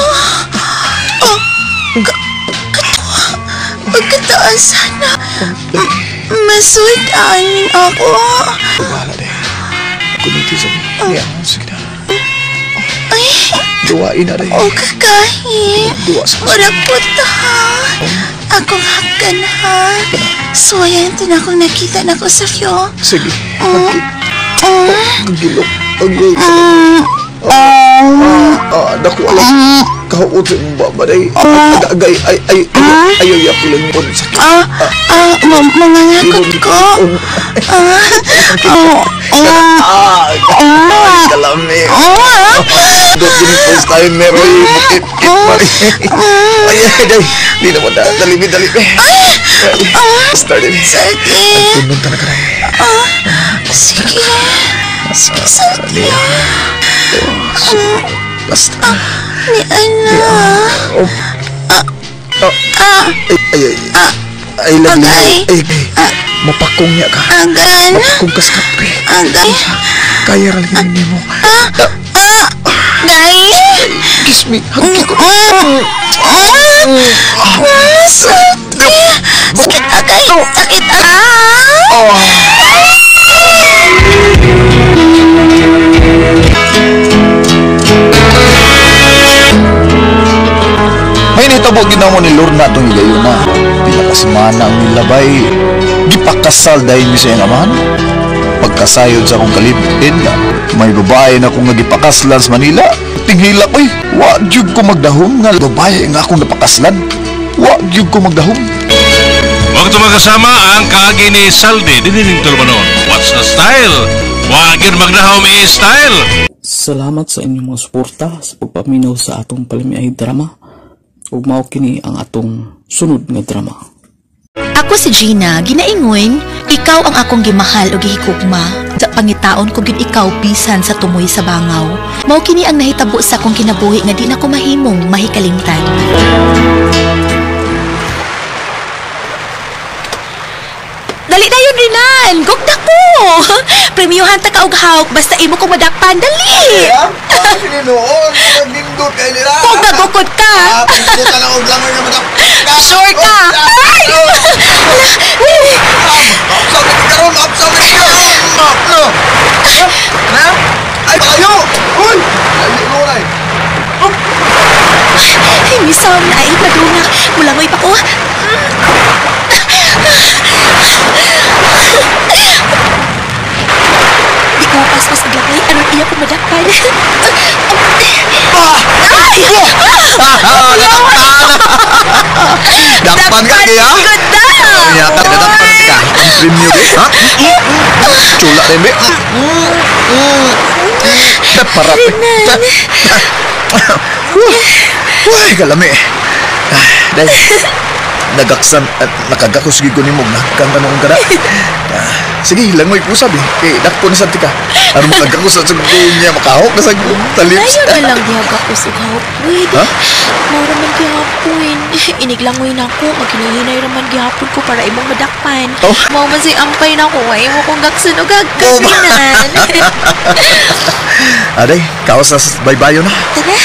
Pagkataan sana. Masudanin ako. Bahala din. Ako nito sabi. Yeah, sige na. Duwain na rin. O kakahi. Duwa sa Murag puta ha. Akong hakan ha. Suwayan ito na akong nakita na ko sa iyo. Sige. Magilok. Naku alam. Kahukot sa mong babaday. Agay. Ayaw yapilan mo. Sakit. Mangangagot ko. Kalami. Dot din first time meron yung bukit-kit mari. Ay. Di naman na. Dali. Started. Sakit. Tunong talaga rin. Sige. Sakit. Basta. Ni Ana. Ay, lagi. Mapakong niya ka. Agan. Mapakong ka sa kapre. Agan. Kaya ralingin mo. Gay. Kiss me. Hagi ko. Sakit. Sakit agay. Sakit May nitabo ginamo ni Lorna itong igayon na. Pinakasimana ang nilabay. Gipakasal dahil ni sa iyang amahan. Pagkasayod sa akong kalipin, may babae na akong nagipakaslan sa Manila. Tinghila ko'y, wag yun ko magdahom nga babae nga akong napakaslan. Wag yun ko magdahom. Huwag ito magkasama ang kaagi ni Saldi. Dinining Tulmanon. What's the style? Wag yun magdahom style. Salamat sa inyong mga suporta sa pagpaminaw sa atong palimiay drama. Ug mao kini ang atong sunod nga drama. Ako si Gina, ginaingon, ikaw ang akong gimahal o gihigugma. Sa pangitaon ko gyud ikaw bisan sa tumoy sa bangaw. Mao kini ang nahitabo sa akong kinabuhi nga di na ko mahimong mahikalimtan. Dali na yun, Rinan! Gugda ko! Premiuhan ta ka og hawk, basta imo ko madakpan, dali! Sininoon, nagdindot kayo nila. Kung nagukod ka! Pindutan ako lang nga madakpan. Sure ka! Ay! Absabit ka! Ay, kayo! Uy! Ay, Ay, misam na ay madunga. Mulangoy pa ko. Di ko paspas aglangay. Anong iya ko madakpan? Dakpan ka kaya? Ya, dakpan ka. Premium ha? Chula rin be. Parap. Uy, kalami. Dahil nagaksan at nakagakusgi ko ni mo nagkang tanong ka na. Sige, langoy po sabi. Dakpo na sa tika. Ano makagakus at sa niya makahok na sa talips. Ayaw na lang dihagak ko sa kahok. Wait, maura man gihapon. Iniglangoy na ako. Magkinahinay naman gihapon ko para imong madakpan. Mau man si ampay na ako. Ayaw mo kong gaksan o gagkasinan. Aday, kaos sa baybayo na. Tara.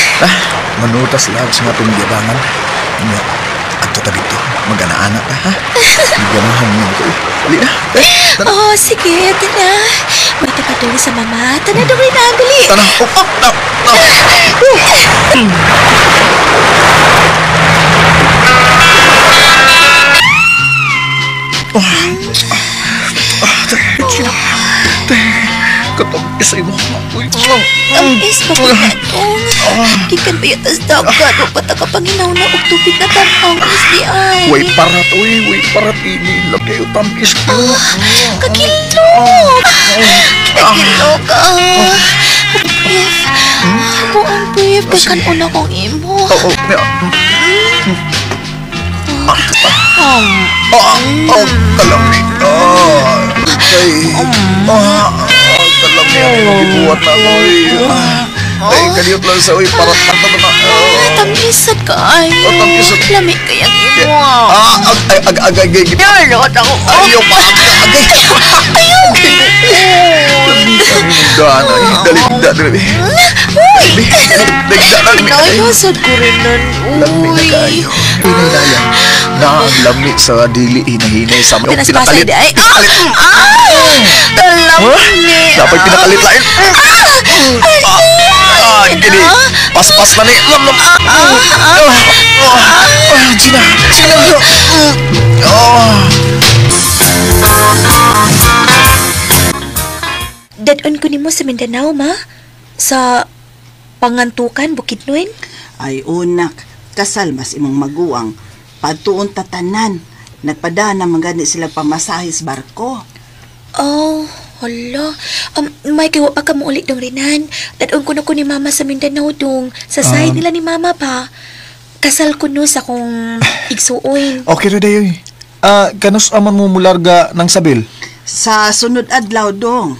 Manutas lang sa nga itong giyabangan. At tabi to, mag-ana-anak ka, ha? Ganahan mo ko. Dali na. Oh, sige, tara. May tapaduli sa mama. Tara, dali na, dali. Tara. Katong isay mo. Ang is, bakit na itong? Gikan ba yung tas dagat? O pata ka panginaw na o tubig na tanang is di ay. Way parat, uy. Way parat. Inilag kayo tampis ko. Kakilog! Kakilog ka. Beef. Buong beef. Kakan una kong imo. Kalami. Kalami ang gibuhat na ko. Ay, kaniyot lang sa uy. Parat na. Tamisad ka ay. Tamisad. Lamig kayang imo. Agay. Yarot ako. Ayaw pa. Agay. Ayaw. Dali. Uy! Bi. Nagda na lami. Nayasad ko rin nun. Lami na kayo. Pinay na ang lami sa dili hinahinay sa mga pinakalit. Ay! Talami! Dapat pinakalit lain. Gini. Pas-pas na ni. Gina. Dadon ko nimo sa Mindanao, ma? Sa Pangantukan, Bukidnon? Ay, unak. Kasal mas imong maguwang. Patuon tatanan. Nagpadana magani sila pamasahis barko. Oh, hala. May kiwa pa ka mo ulit dong rinan. Dadon ko na ko ni mama sa Mindanao dong. Sa side nila ni mama pa. Kasal ko no sa kong igsuoin. Okay ra dayoy. Kanus aman mo mularga ng sabil? Sa sunod adlaw dong.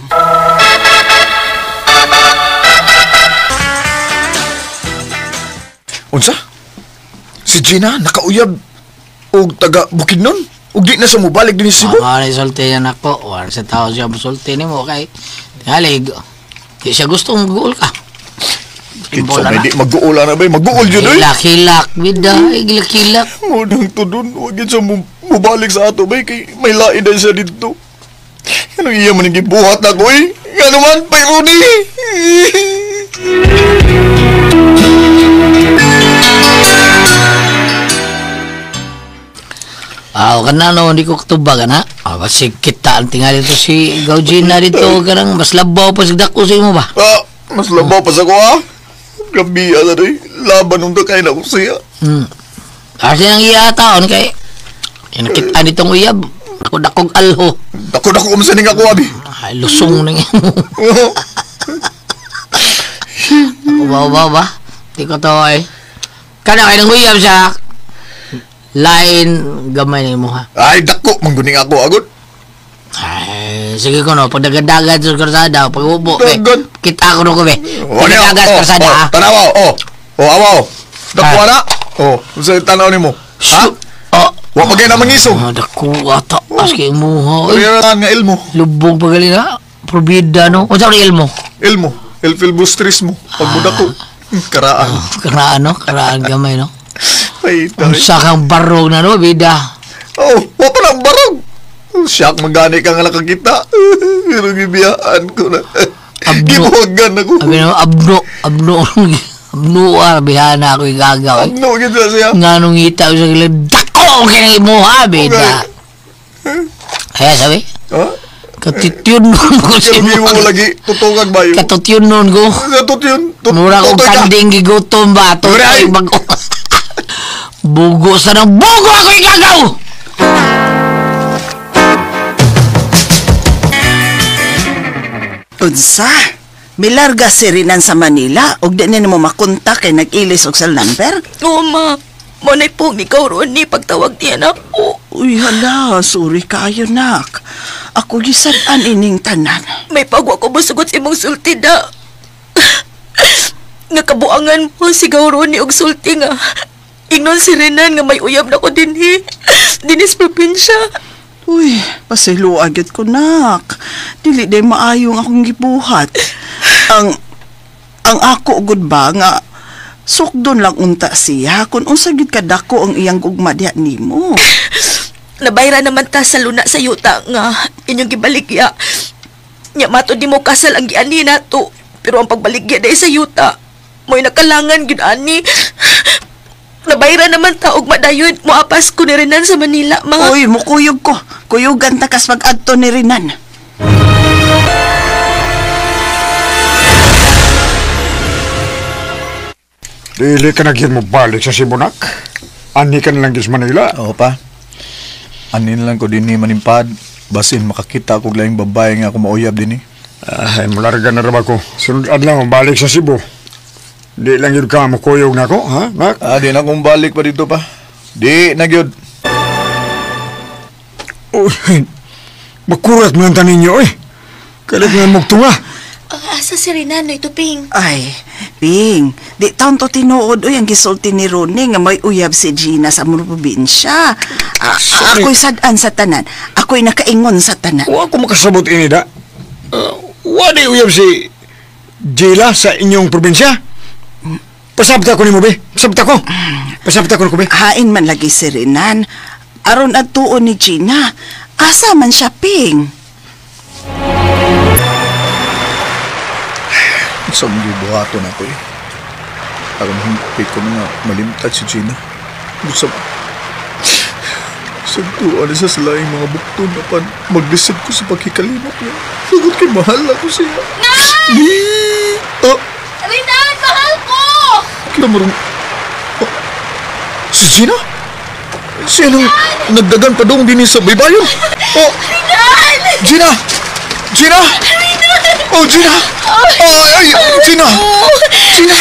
Unsa? Si Gina nakauyab og taga Bukidnon? Ug di na sa mubalik din sa Cebu? Wala sulti yan ako. Wala sa tao siya masulti ni mo kay halig. Di siya gusto mag-uol ka. Kinsa may di mag-uol na ba? Mag-uol yun eh? Hilak-hilak, bida. Hilak-hilak. Munang to dun. Huwag yun sa mubalik sa ato ba? Kay may lain na siya dito. Anong iya man yung gibuhat na ko eh? Nga naman, Payroni! Kana no, hindi ko katubag, na. Kasi kita ang tingali dito si Gaujina dito, kanang mas labaw pa sigdako sa imo ba? Mas labaw pa sa ko ha? Gabi na rin. Laban nung takay na ko siya. Kasi nang iya taon kay nakita ditong uyab. Dakog alho. Dako umsaning ako, abi. Ay, lusong nang imo. Ako ba? Di ko to eh. Kana kayo nang uyab siya. Lain gamay na mo ha. Ay, dako. Mangguning ako agad. Ay, sige ko no. Pag nagadagat sa karsada, pag upo. Kita ko no ko be. Pag Ano nagadagat sa karsada ha. Tanawaw. Awaw. Dako na. Sa tanaw ni mo. Ha? Wa pa kayo na mangisog. Dako ata. Aski mo ha. Kaya nga ilmo. Lubog pa gali na. Probida no. Kung saan ilmo? Ilmo. Elfilbustris mo. Pagbudak ko. Karaan. Karaan no. Karaan gamay no. Ay, Kung sakang barog na no, bida. Wa pa lang barog. Siyak magani ka nga nakakita. Pero gibiyaan ko na. Gibuhagan ako. Sabi na, abno, bihana ako yung gagaw. Abno, gito siya. Nga nung itaw sa gilid, dako! Kaya nang imuha, bida. Kaya sabi? Katityon nun ko si Sabi mo lagi, tutungan ba yun? Katutyon nun ko. Tutyon? Mura ko kanding gigutom ba? Tutoy bago. Bugo sa nang bugo ako yung gagaw! Unsa? Milarga si Rinan sa Manila og di na mo makontak kay nag-ilis og cell number? Oo, ma. Manay po ni Kauron ni pagtawag niya na po. Uy, hala, sorry kayo, nak. Ako gisadan ining tanan. May pagwa ko masugot sa imong sulti na. Nakabuangan mo si Kauron ni og sulti nga. Ingnon si Renan nga may uyab na ko dinhi. Dinis probinsya. Uy, pasiluagit ko, nak. Dili day maayong akong gibuhat. Ang ako gud ba nga sukdon lang unta siya kung unsagid kadako ang iyang gugma diha nimo. Nabayra naman ta sa luna sa yuta nga inyong gibaligya. Nya matod di mo kasal ang giani nato. Pero ang pagbaligya dahil sa yuta, mo'y nakalangan gid ani. Nabayra naman ta og madayon mo apas ko ni Renan sa Manila, ma. Uy, mukuyog ko. Kuyugan ta kas mag-adto ni Renan. Dili ka nagyan mo balik sa Sibunak? Ani ka na lang sa Manila? Oo pa. Ani na lang ko din ni manimpad. Basin makakita ko laing babae nga ako mauyab din eh. Ay, mularga na rin ako. Sunod lang ako balik sa Cebu. Di lang yun ka makuyog na ako, ha, Nak? Di na akong balik pa dito pa. Di na yun. Makurat mo ang tanin niyo, eh. Kalit nga magtunga. Asa si Renan, no, ito, Ping? Ay, Ping, di taon to tinuod ang gisulti ni Ronnie nga may uyab si Gina sa mga probinsya. Ako'y sadan sa tanan. Ako'y nakaingon sa tanan. Wa ko makasabot ini da. Wa di uyab si Gila sa inyong probinsya? Pasabta ko ni mo, be. Pasabta ko. Pasabta ko, be. Hain man lagi si Renan. Aron at tuon ni Gina. Asa man siya, Ping? Sa mga buhaton ako eh. Aram hingpit ko na malimtad si Gina. Sa tuwa na sa salaing mga bukton na pan mag-decide ko sa pagkikalimot niya. Sagot kay mahal ako siya. Nay! Renan, mahal ko! Kaya marong... Si Gina? Siya nang nagdagan pa doon din sa baybayon. Renan! Gina! Gina! Oh, Gina! Ay, Gina! Gina!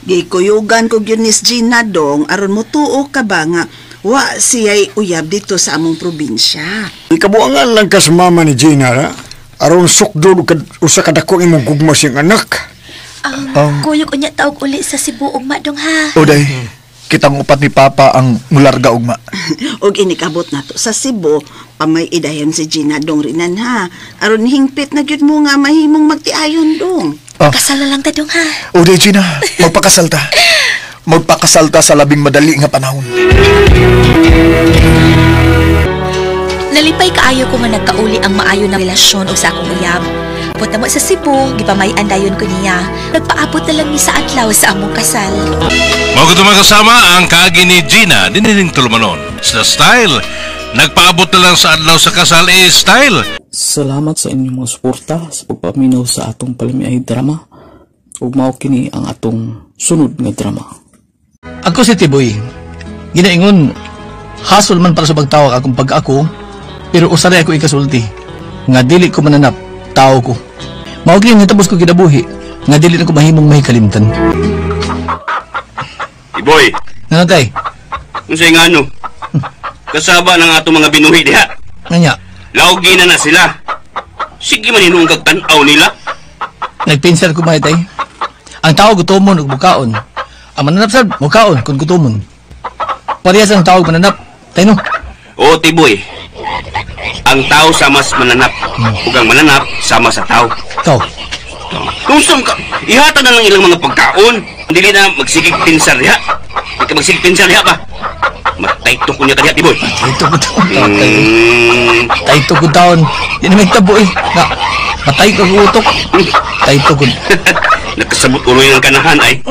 Gikuyugan ko yun ni Gina dong, aron mo tuo ka ba nga, wa siya'y uyab dito sa among probinsya. Ikabuangan lang ka sa mama ni Gina, ha? Aron sukdo usa kadako imong gugma siyang anak. Kuyog unya taog uli sa Cebu ugma dong ha. Oday, kitang upat ni Papa ang mularga ugma. Og inikabot na to sa Cebu, pamay idayon si Gina dong rinan ha. Aron hingpit na gyud mo nga mahimong magtiayon dong. Kasal na lang ta dong ha. Oday, Gina, magpakasal ta. Magpakasal ta sa labing madali nga panahon. Nalipay kaayo ko nga nagkauli ang maayo na relasyon o sa akong uyab. Punta mo sa Cebu, gipamayan dayon ko niya. Nagpaabot na lang ni sa adlaw sa among kasal. Mga mga kasama ang kaagi ni Gina dinining tulumanon. Sa style, nagpaabot na lang sa adlaw sa kasal style. Salamat sa inyong mga suporta sa pagpaminaw sa atong palimiay drama. Ug mao kini ang atong sunod nga drama. Ako si Tiboy. Ginaingon, hasol man para sa pagtawag akong pag-ako, pero usaray ako ikasulti. Nga dili ko mananap, tao ko. Mao kini natapos ko kinabuhi, nga dili na ko mahimong mahikalimtan. Tiboy! Nga tay? Unsay nga ano? Kasaba ng atong mga binuhi diha. Nga Laugi na sila. Sige man hinung kagtanaw nila. Nagpinsar ko may tay. Ang tao gutomon ug bukaon. Ang mananap sad mukaon kun gutomon. Parehas ang tao mananap. Tay no? Oo, Tiboy. Ang tao sa mas mananap. Ug ang mananap sama sa tao. Tao. Kung saan ka, ihata na lang ilang mga pagkaon. Dili na magsigig pinsar diha. Di ka magsigig pinsar diha ba? Matay to ko niya kadiha, Tiboy. Tay to ko taon. Di na may tabo eh. Matay ko utok. Tay to ko. Nakasabot ulo yung kanahan ay.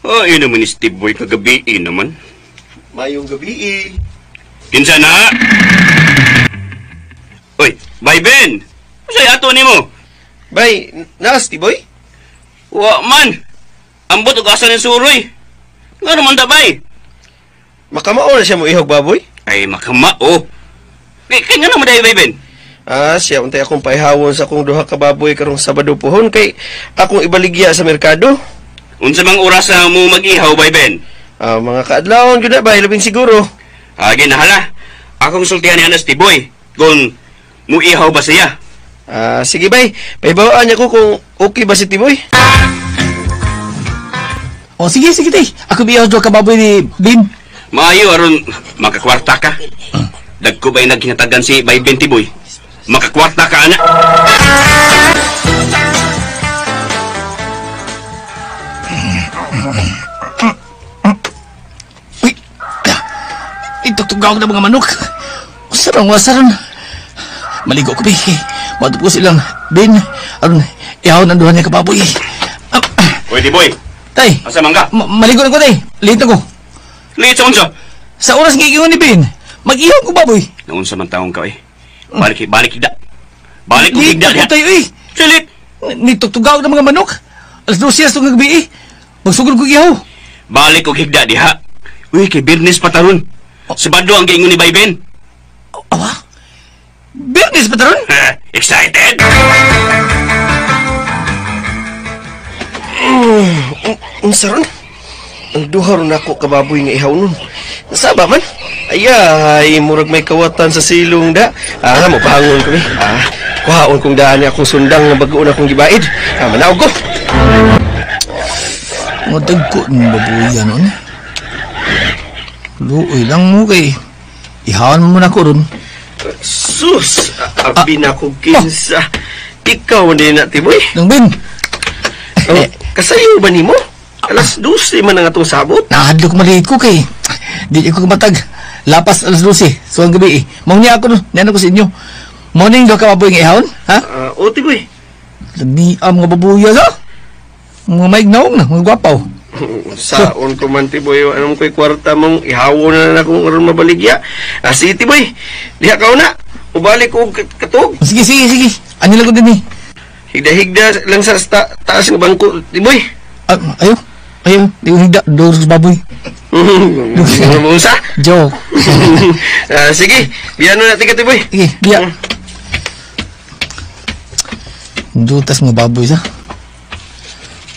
Oh, yun naman ni Steve Boy kagabi naman. Mayong gabi. Kinsa na? Oy, Bay Ben! Masay ato ni mo? Bay, naas, Steve Boy? Wa man! Ambot og asa ni Suroy. Nga naman ta, Bay? Makamao na siya mo ihog, baboy? Ay, makamao. Kaya nga naman dahil, Bay Ben? Siya untay akong paihawon sa akong duha ka baboy karong Sabado pohon kay akong ibaligya sa merkado. Unsa mang oras mo mag-ihaw, Bay Ben? Mga kaadlawon gyud na, Bay, labing siguro. Ginahala. Akong sultihan ni Anas Tiboy kung muihaw ba siya. Sige, Bay. Paibawaan niya ko kung okay ba si Tiboy. O sige tay. Ako biyaw do ka baboy ni Bin. Maayo aron makakwarta ka. Dagko ba'y nagkinatagan si Bay Ben Tiboy? Makakwarta ka, anak. Uy! Itugtugaw na mga manok. Wasaran. Maligo ko, Bay. Matup ko silang Bin. Aron, ihaw na duhan niya kababoy. Uy, Tiboy. Tay! Asa man ka? Maligo na ko, tay. Late na ko. Late sa unsa? Sa oras gigingon ni Bin. Mag-ihaw ko, baboy. Naunsa man taong ka, eh. Balik higda. Balik higda. Dito tayo, eh. Silit! Nitugtugaw na mga manok. Alas 12 itong gabi, eh. Magsugod ko ihaw. Balik og higda diha. Uy, kay Birnes pataron. Sabado ang giingon ni Bay Ben. Awa? Birnes pataron? Excited? Unsa ron? Ang duha ron ako kababoy nga ihaw nun. Nasaba man? Ay, murag may kawatan sa silong da. Mapahangon ko ni. Kuhaon kong daan niya akong sundang nga bagoon akong gibaid. Manaog ko. Matagko ng baboy yan, Luoy lang mo kay. Ihawan mo muna ko ron. Sus! Abi na ko kinsa. Ikaw din na, Tiboy. Nang Ben. Kasayo ba ni mo? Alas 12 man ang atong sabot. Nahadlo ko maliit ko kay. Di ko kumatag. Lapas alas 12. So ang gabi eh. Mao niya ako no. Niyan ako sa inyo. Morning do ka baboy nga ihawon? Ha? O, Tiboy. Labi ang mga babuya sa. Mga maignaong na. Mga gwapaw. Saon ko man, Tiboy. Anong ko'y kwarta mong ihawon na kung aron mabaligya. Sige, Tiboy. Diha ka na. Ubalik ko katog. Sige. Ano lang ko din eh. Higda-higda lang sa taas ng bangko, Tiboy. Ayaw. Di ko higda. Doon sa baboy. Musa? Joke. Sige. Biyan na natin ka, Tiboy. Sige, biya. Dutas mga baboy sa.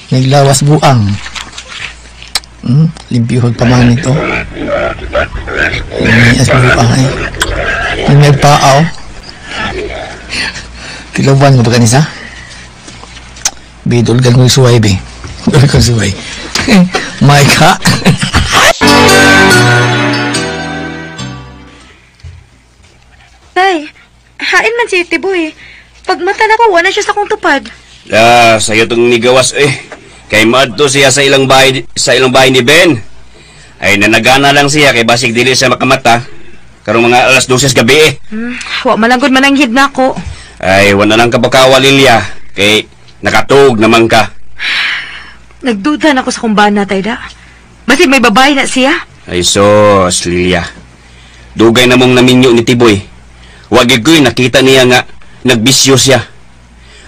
Naglawas buang. Limpihod pa man ito. Linias buang ay. Yung nagpaaw. Kilawan mo ba kanisa? Bidol ka ng suway, be. Bidol ka ng suway. Maika. Tay, hain man si Tiboy. Pag mata na ko, wala siya sa kong tupad. Sa'yo itong nigawas Kay maadto siya sa ilang bahay ni Ben. Ay nanagana lang siya kay basig dili siya makamata. Karong mga alas 12 gabi Wa malanggod mananghid na ako. Ay wala lang kapakawa, Lilia. Kay nakatug naman ka. Nagduda na ako sa kumbana, Tayda. Basig may babae na siya. Ay sos, Lilia. Dugay namong naminyo ni Tiboy. Wagig ko'y nakita niya nga nagbisyo siya.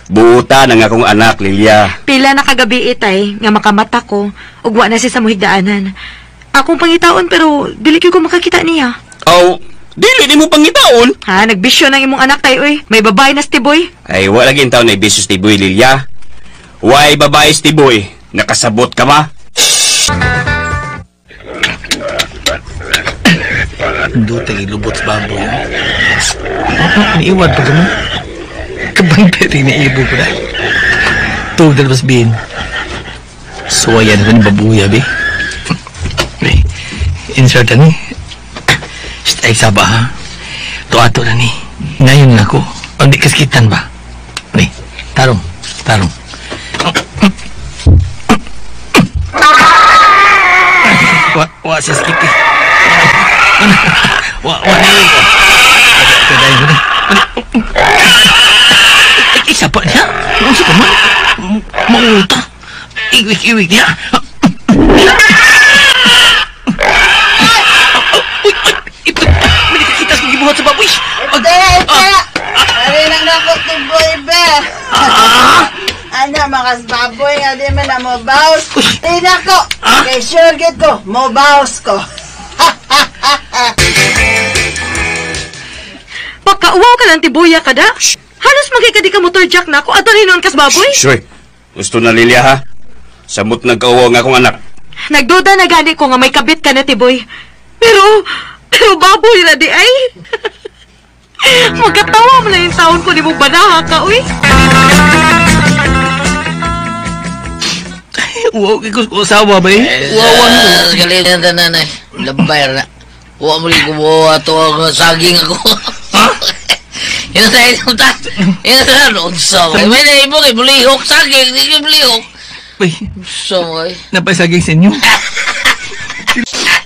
Buuta na nga akong anak, Lilia. Pila na kagabi itay, nga makamata ko, ugwa na siya sa muhigdaanan. Akong pangitaon pero dili ko makakita niya. Dili di mo pangitaon? Ha, nagbisyo ng imong anak tayo may babae na si Tiboy. Ay, wala gin taon na ibisyo si Tiboy, Lilia. Why babae si Tiboy? Nakasabot ka ba? Dutay lubot sa baboy. Iiwad pa gano'n. Kabantay na ibo ko na. Tug dalabas bin. Suwayan ko ni babuya, be. Insert ni. Stay saba, ha? Tuato na ni. Ngayon na ko. Ang di kaskitan ba? Ni, tarong. Wa siya skiti. Wa ni. Kaday ko na. Isa pa niya? Ano siya pa man? Maulta. Iwik niya. May nakakitas kong gibuhat sa baboy. Marilang na ko Tiboy, be. Ano, makas baboy nga di man na mo baos. Tina ko. Kay sure get ko, mo baos ko. Pagkauwaw ka ng Tiboya ka da? Halos magkikadi ka motor jack na ako at rinon kas baboy? Sure. Gusto na, Lilia, ha? Samot nagkauwa nga akong anak. Nagduda na gani ko nga may kabit ka na, Tiboy. Pero baboy na di ay. Magkatawa mo na yung taon ko ni mong banaha ka, uy. Wow, ko usawa ba eh? Wawan mo. Galing na nanay. Lambayar na. Huwag mo rin kumuha ito ang saging ako. Ha? Yan tayo ng tat. Yan tayo ng unsa. May naibog eh. Bulihok saging. Hindi ko bulihok. Uy, so, ay. napasaging sa inyo.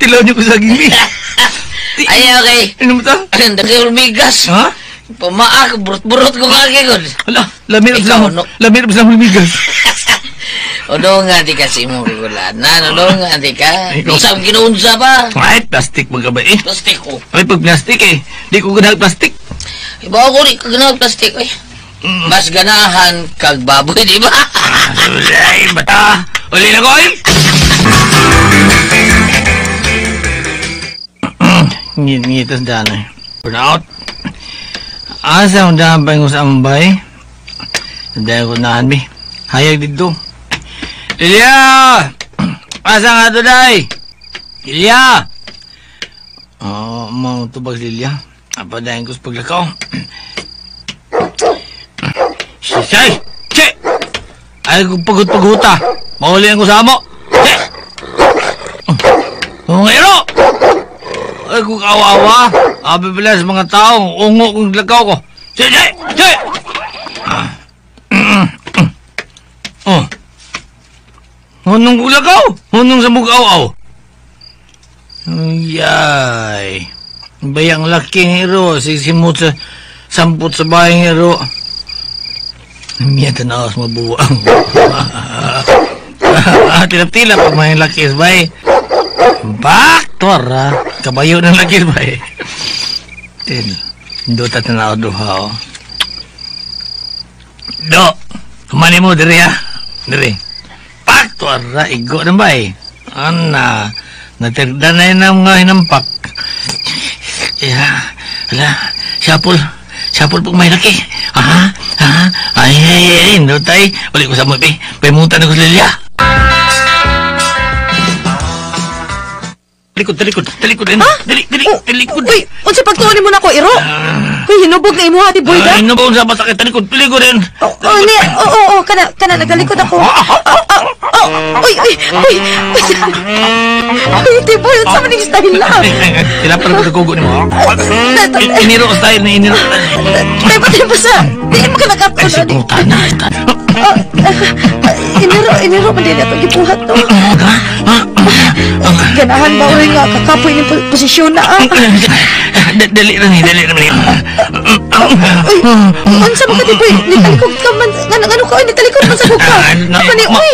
Tilaw niyo ko saging eh. Ay, okay. Ano mo ito? Dagay bigas. Ha? Pamaak, burot-burot ko kaki ko. Ala, lamir pa sa bigas. Ano nga di kasi mo regulanan? Ano nga di ka? Isang ginuunsa pa. Ay, plastic mo ka ba eh? Plastic ko. Ay, pag plastic eh. Di ko ganag plastic. Iba ako rin kaganag plastic eh. Mas ganahan kag baboy, di ba? Ay, bata. Uli na ko eh. Ngitas dyan eh. Burnout. Asa ang dampay ko sa ambay? Dahil ko nahan mi. Hayag dito. Lilia! Asa nga to, day? Lilia! Mga tubag Lilia. Apadahin ko sa paglakaw. Shay! Che! Ay, pagod-paguta. Mahulihan ko sa amo. Che! Mga iro! Ay, kung kawawa. Abi pala sa mga tao, ungo kong lagaw ko. Sige! Oh. Hunong kong lagaw? Hunong sa mugaw-aw? Ay. Bayang laking hero, sisimot sa samput sa bayang hero. Miyan tanawas mabuang. Tilap-tilap pag may lakis bay. Baktor ha. Kabayo ng lakis bay. Do tatanaw duha o. Do. Kumani mo diri ha. Diri. Baktor ha. Igo na bay. Ana. Natirdanay na mga hinampak. Ala. Sapul pag may laki. Ay, no tay. Uli ko sa mo, pe. Pemutan ako sa Lilia. Talikod. Talikod. Uy, unsa pagtuunin mo na ko, Iro? Uy, hinubog na imo hati, boy, da? Hinubog sa masakit. Talikod rin. Oo, kana, nagalikod ako. Uy, di boy, unsa man yung style lang? Tilapan ko sa kugo ni mo. Iniro style na iniro. Tay pa sa, di mo ka nakapto na. Sibutan na. Iniro man din ato gibuhat to. Ganahan ba rin nga kakapoy ng posisyon na Dali na ni. Unsa mo ka di boy? Nitalikod ka man. Ano ka? Nitalikod man sa buka.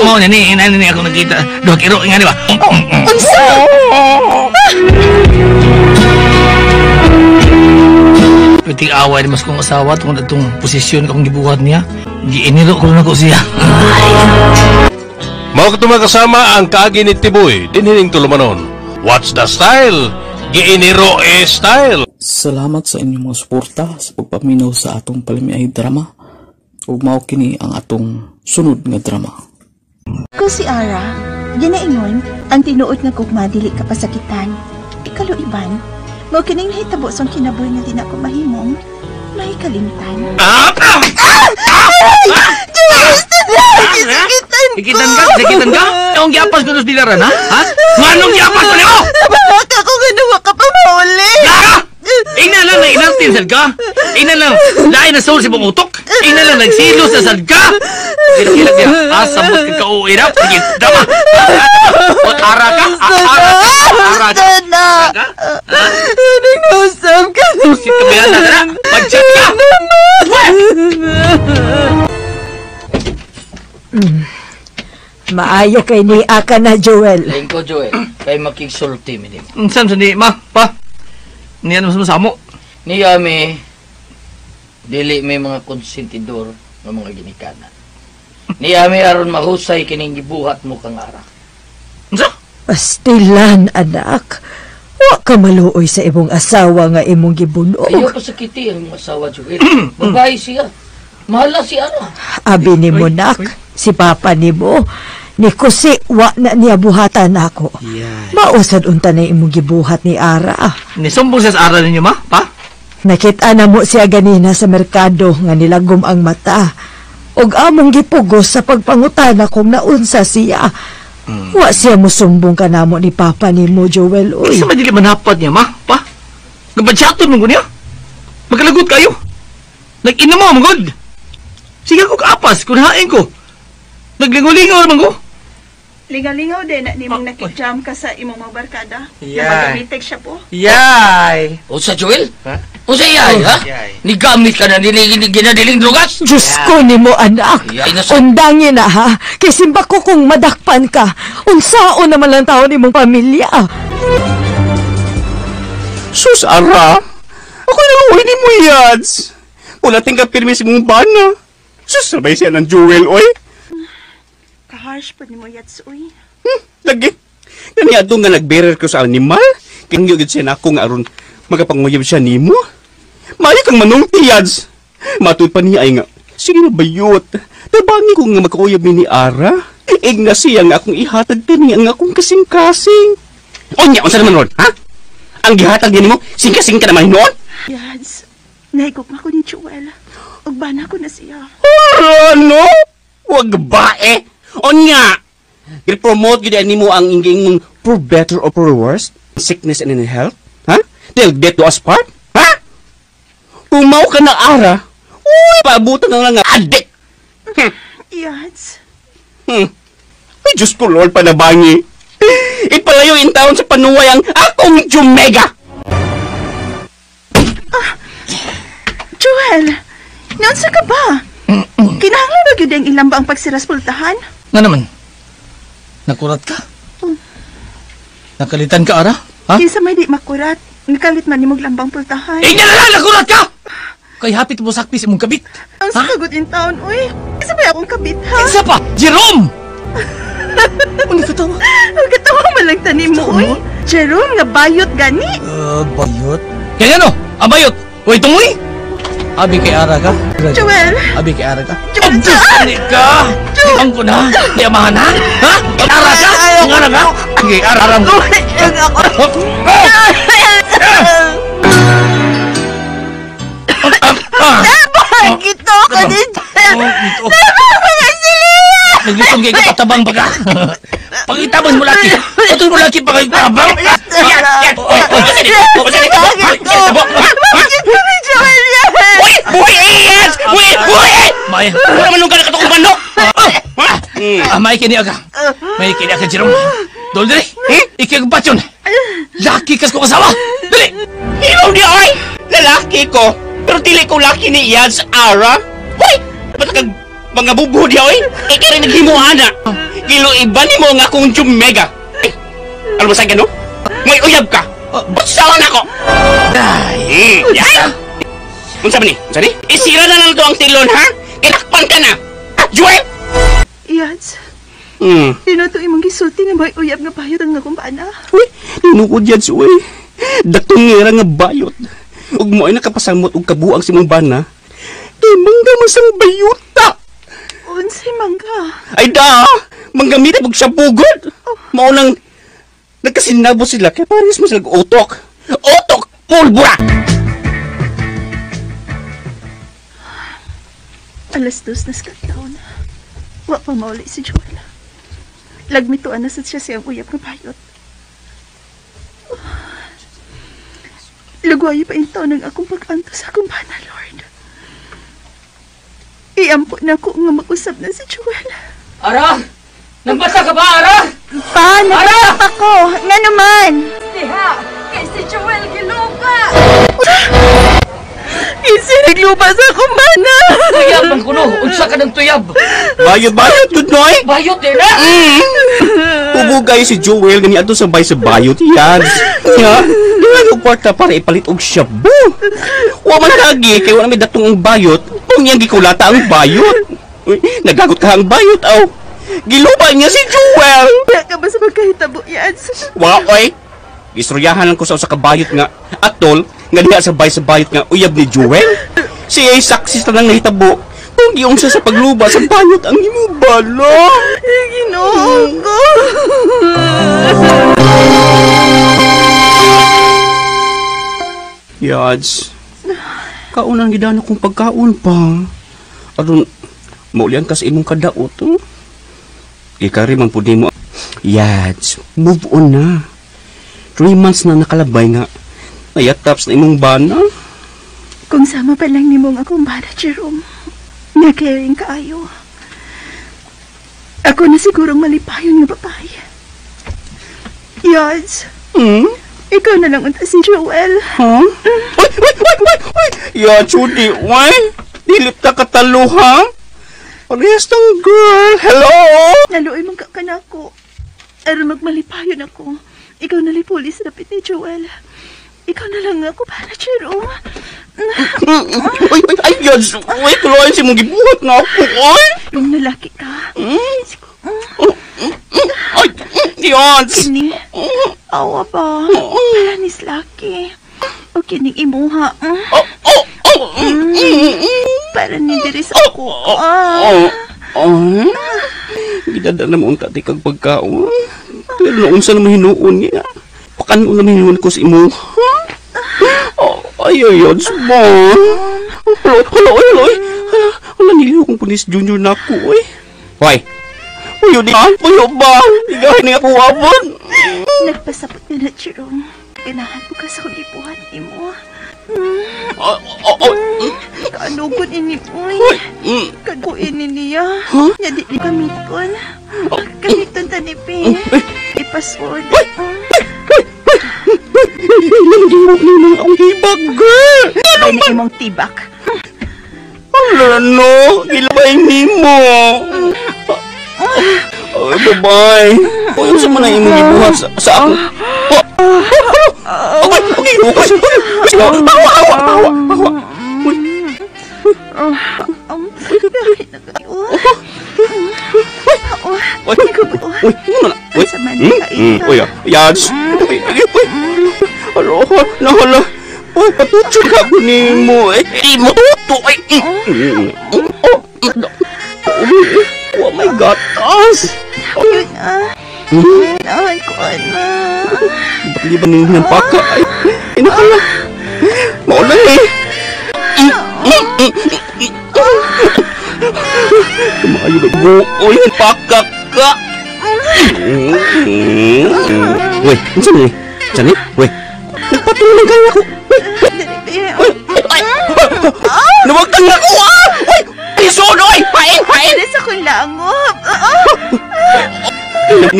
Mo nini ako nakita. Duha kiro nga di ba? Unsa? Pwedeng away di mas kong asawa tungkol itong posisyon akong gibuhat niya. Giiniro ko na ko siya. Mao katong kasama ang kaagi ni Tiboy dinhining tulumanon. What's the style? Giiniro style. Salamat sa inyong mga suporta sa pagpaminaw sa atong palimiay drama. Ug mao kini ang atong sunod nga drama. Kung si Ara, ginaingon ang tinuod nga kugma dili ka pasakitan. Ikalo iban, mao kining nahitabo sang kinabuhi nga di na ko mahimong may kalimtan. Sakitan ka? Ang giapas ko sa bilaran, ha? Manong giapas ko niyo? Nabalak ako nga nawa ka pa mauli. Ina lang na inaltin sad ka. Ina lang, lain na soul si mong utok. Ina lang nagsilos sa sad ka. Kila asabot ka kauirap. Sige, dama. Ara ka? Ara ka? Nag-usap ka naman. Si kabayan na na. Mag-chat ka. Maayo kay ni Aka na, Joel. Lain ko, Joel. Kay makigsulti, minim. Saan sa ni, ma? Pa? Niyan mo sumasamo? Niya may dili may mga konsentidor ng mga ginikanan. Niya may aron mahusay kining gibuhat mo kang ara. Pastilan, anak. Wa ka maluoy sa imong asawa nga imong gibunog. Ayaw pasakiti ang asawa, Joel. Babae siya. Mahala si Ara. Abi ni mo, nak. Si papa ni mo. Ni Kusi, wa na niya buhatan ako. Mausad unta na imong gibuhat ni Ara. Nisumbong siya sa Ara ninyo, ma? Pa? Nakita na mo siya ganina sa merkado nga nilagom ang mata. Og among gipugos sa pagpangutana kung naunsa siya. Wa siya musumbong ka namo ni papa ni mo, Joel. Uy. Isa madili manapad niya, ma? Pa? Nagbadsyaton mo niya? Magkalagot kayo? Nag-ina mo, magod? Sige ko kaapas, kunahain ko. Naglingaw-lingaw naman ko. Lingaw-lingaw din na nimong nakijam ka sa imong mga barkada. Yay. Na mag-meeting siya po. Yay! O sa Joel? O sa Yay, ha? Nigamit ka na ginadiling drugas? Diyos ko ni mo, anak. Undangin na, ha? Kay simba ko kung madakpan ka. Unsaon naman lang tao ni mong pamilya. Sus, Ara! Ako na ni mo, Yads! Wala tingka pirmi si mong bana. Sus, sabay siya ng Joel, oy! Kaharsh pa ni mo, Yats, uy. Lagi. Kanya doon nga nagberer ko sa animal. Kanya yun siya na ako nga aron magapanguyab siya ni mo. Maya kang manungti, Yads. Matud pa niya ay nga, sige na bayot. Tabangi ko nga magkakuyab ni Ara. Igna siya nga akong ihatag din niya nga akong kasing-kasing. O niya, unsa naman ron, ha? Ang gihatag din mo, sing-kasing ka naman noon? Yads, nahigop ako ni Joel. Ugbana ko na siya. Ano? Wag ba eh? O niya, i-promote gid ni mo ang inging for better or for worse, sickness and in health, ha? They'll get to us part? Ha? Kung mao ka na ara, uy, paabutan na lang nga adik. Yads. Ay, Diyos ko, Lord, panabangi. Ipalayo in taon sa panuway ang akong Jumega. Joel, naunsa ka ba? Kinahanglan ba yun ang ilang ba ang pagsiraspultahan? Nga naman, nakurat ka? Nakalitan ka, Ara? Ha? Kinsa may di makurat, nakalit man nimog lambang pultahan. Eh, nga nakurat ka! Kay hapit mo sakpis imong kabit. Ang sagot in taon, uy. Isa ba akong kabit, ha? Isa pa! Jerome! Ano katawa? Ang katawa man lang tanim mo, uy. Jerome, nga bayot gani. Bayot? Kaya ano? Bayot! Uy, tungoy! Abi kay Ara ka? Joel! Abi kay Ara ka? Joel! Abdus ka! Ibang ko na! Yamahan ha? Ha? Ara ka? Ang Ara ka? Sige, Ara mo! Bakit ito ka din? Naglisong kayo katabang baga! Pangitabang mo laki! Ito mo laki pangitabang! May, wala man nung ka nakatukong bando! May kini aga. May kini aga, Jerome. Dol, dali. Ikagbat yun. Laki kas ko kasawa. Dali. Ilaw di ay! Lalaki ko. Pero dili ko laki ni Yads, Ara. Hoy! Ba't kag mga bubuh di ay? Ika rin naghimuhan na. Kilo iba ni mo nga kong Jumega. Eh, alam mo sa'yo gano? May uyab ka. Basawan ako. Ay! Yan! Unsa ba ni? Unsa ni? Isira na lang ito ang tilon, ha? Kinakpan ka na! Joel! Yads. Tinoto imong gisulti nga may uyab nga bayot ang akong bana. Uy, tinukod Yads, uy. Datong ngira nga bayot. Ug mo ay nakapasamot og kabuang si mong bana. Kay mangga masang bayuta. Unsay mangga? Ay da! Manggamit og sabugod. Mao nang nagkasinabo sila kay pares mo sila utok. Utok! Pulbura! Alas 2 na sa taon. Wa pa mauli si Joel. Lagmituan na sa siya siyang uyab nga bayot. Lugwayo pa yung taon ng akong pag-anto sa akong bana, Lord. Iampo na ako nga mag-usap na si Joel. Ara! Nambasa ka ba, Ara? Pa, nagkasap ako. Nga naman. Diha, kay si Joel gilupa. Kasi naglupa sa akong bana. Tuyab ang kuno. Unsa ka ng tuyab? Bayot, good noy? Bayot din na. Pubugay si Joel gani ato sabay sa bayot Yads. Ya, di ko kwarta para ipalit og shabu. Wa man lagi kay wala may datong ang bayot. Kung yang gikulata ang bayot. Uy, nagagot ka ang bayot aw. Gilupa niya si Joel. Wala ka ba sa magkahitabo, Yads? Wa oy. Istoryahan lang ko sa kabayot nga atol nga diha sa bayot nga uyab ni Joel. Siya ay saksi sa nang nahitabo. Kung giung sa pagluba sa bayot ang imo bala. Ginoo ko. Yads, kaunang gidana kong pagkaon pa. Aron, maulian ka sa imong kadaot. Ikari man po mo. Yads, move on na. 3 months na nakalabay nga. Nayataps na imong bana. Kung sama pa lang ni mong akong bana, Jerome, na-caring kaayo. Ako na sigurong malipayon nga babae. Yads, ikaw na lang unta si Joel. Huh? Uy! Ya, Judy, why? Dilip ta katalo, ha? Parehas ng girl. Hello? Naluoy mong kakanako. Aron magmalipayon ako. Ikaw na lipulis rapid ni Joel. Ikaw na lang ako para, Jerome. Ay, Yads. Uy, kulayan si mong gibuhat na ako, oy. Kung nalaki ka. Ay, Yads. Kini, awa ba? Para ni Slaki. O kining imuha. Para ni Diris ako. Gidada na mo ang tati kag pagkaon. Pero noon sa naman hinuon niya. Pakan mo naman hinuon ko sa imo. Ay, Yads mo. Hala, niliw kong Punis Junior na ako, oy. Hoy, puyo di ba? Puyo ba? Igahin nga ako wabon. Nagpasapot na na, Jerome. Ganahan po ka sa kulipuhan ni mo. Kaanugod ini mo. Kaduin ni niya. Nyadi ni kamiton. Kamiton tanipi. Ipasod. Ilang ang tibak, girl! Ay na imong tibak. Ano? Ilabay ni mo. Ay, bye-bye. Kung sa man ang imong ibuhat sa ako. Okay, bukas. Hawa. Hala. Uy, patutso ka ko ni mo. Di mo tuto. Oh my God, tas. Nahan ko, anak. Ba't liban ng paka? Ay, nakala. Maulan eh. Kumayo na buo yung paka ka. Uy, saan eh? Saan eh? Uy, nagpatuloy kayo ako. Nawagtan na ako ah! Uy! Isod! Uy! Pain! Ano sa kong langop?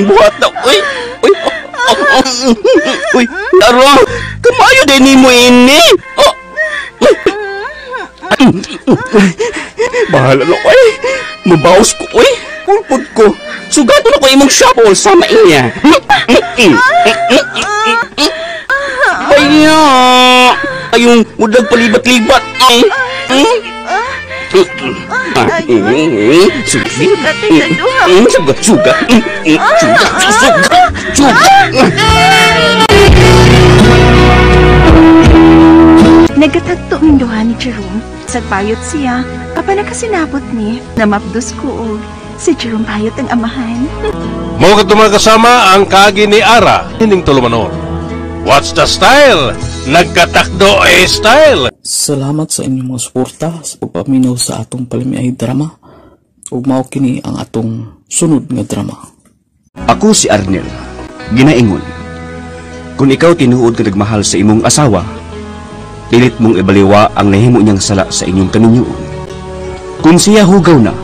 Buhat na! Uy! Uy! Taro! Kamayo din ni mo ini! Bahala na ko eh! Mabawas ko eh! Pulpod ko! Sugato na ko imong shuffle sa mainya! Kaya! Ayong mudag palibat-libat eh! Sugat. Nagatagto ng duha ni Jerome. Sagbayot siya. Kapag nakasinabot ni, namapdos ko o si Jerome bayot ang amahan. Mga katumang kasama ang kaagi ni Ara, hining tulumanon. What's the style? Nagkatakdo style! Salamat sa inyong mga suporta sa pagpaminaw sa atong palimiay drama. Ug mao kini ang atong sunod nga drama. Ako si Arnel, ginaingon. Kung ikaw tinuod ka nagmahal sa imong asawa, pilit mong ibaliwa ang nahimo niyang sala sa inyong kaninyoon. Kung siya hugaw na,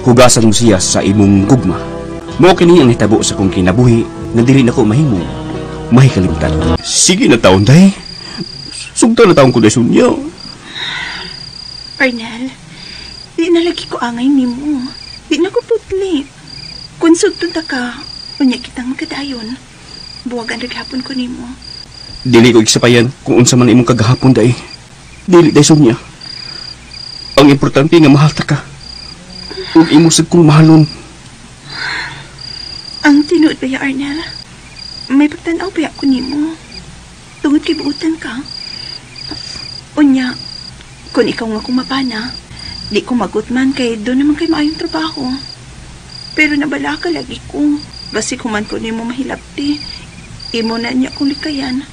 hugasan mo siya sa imong gugma. Mao kini ang hitabo sa kong kinabuhi na dili nako mahimong mahikalimtan. Sige na taon day. Sugta na taon ko day sunyo. Arnel, di na lagi ko angay ni mo. Di na ko putli. Kung sugtun ta ka, unya kitang magkadayon. Buwagan naghapon ko ni mo. Dili ko iksapayan kung unsa man imong kagahapon day. Dili day sunya. Ang importante nga mahal ta ka. Ug imo sad kong mahalon. Ang tinuod ba ya, Arnel? May pagtanaw ba ako ni mo? Tungod kay buutan ka. Unya, kung ikaw nga kumapana, di ko magutman kay doon naman kay maayong trabaho. Pero nabala ka lagi ko. Basi kuman ko ni mo mahilapti. Imo na niya kong likayan.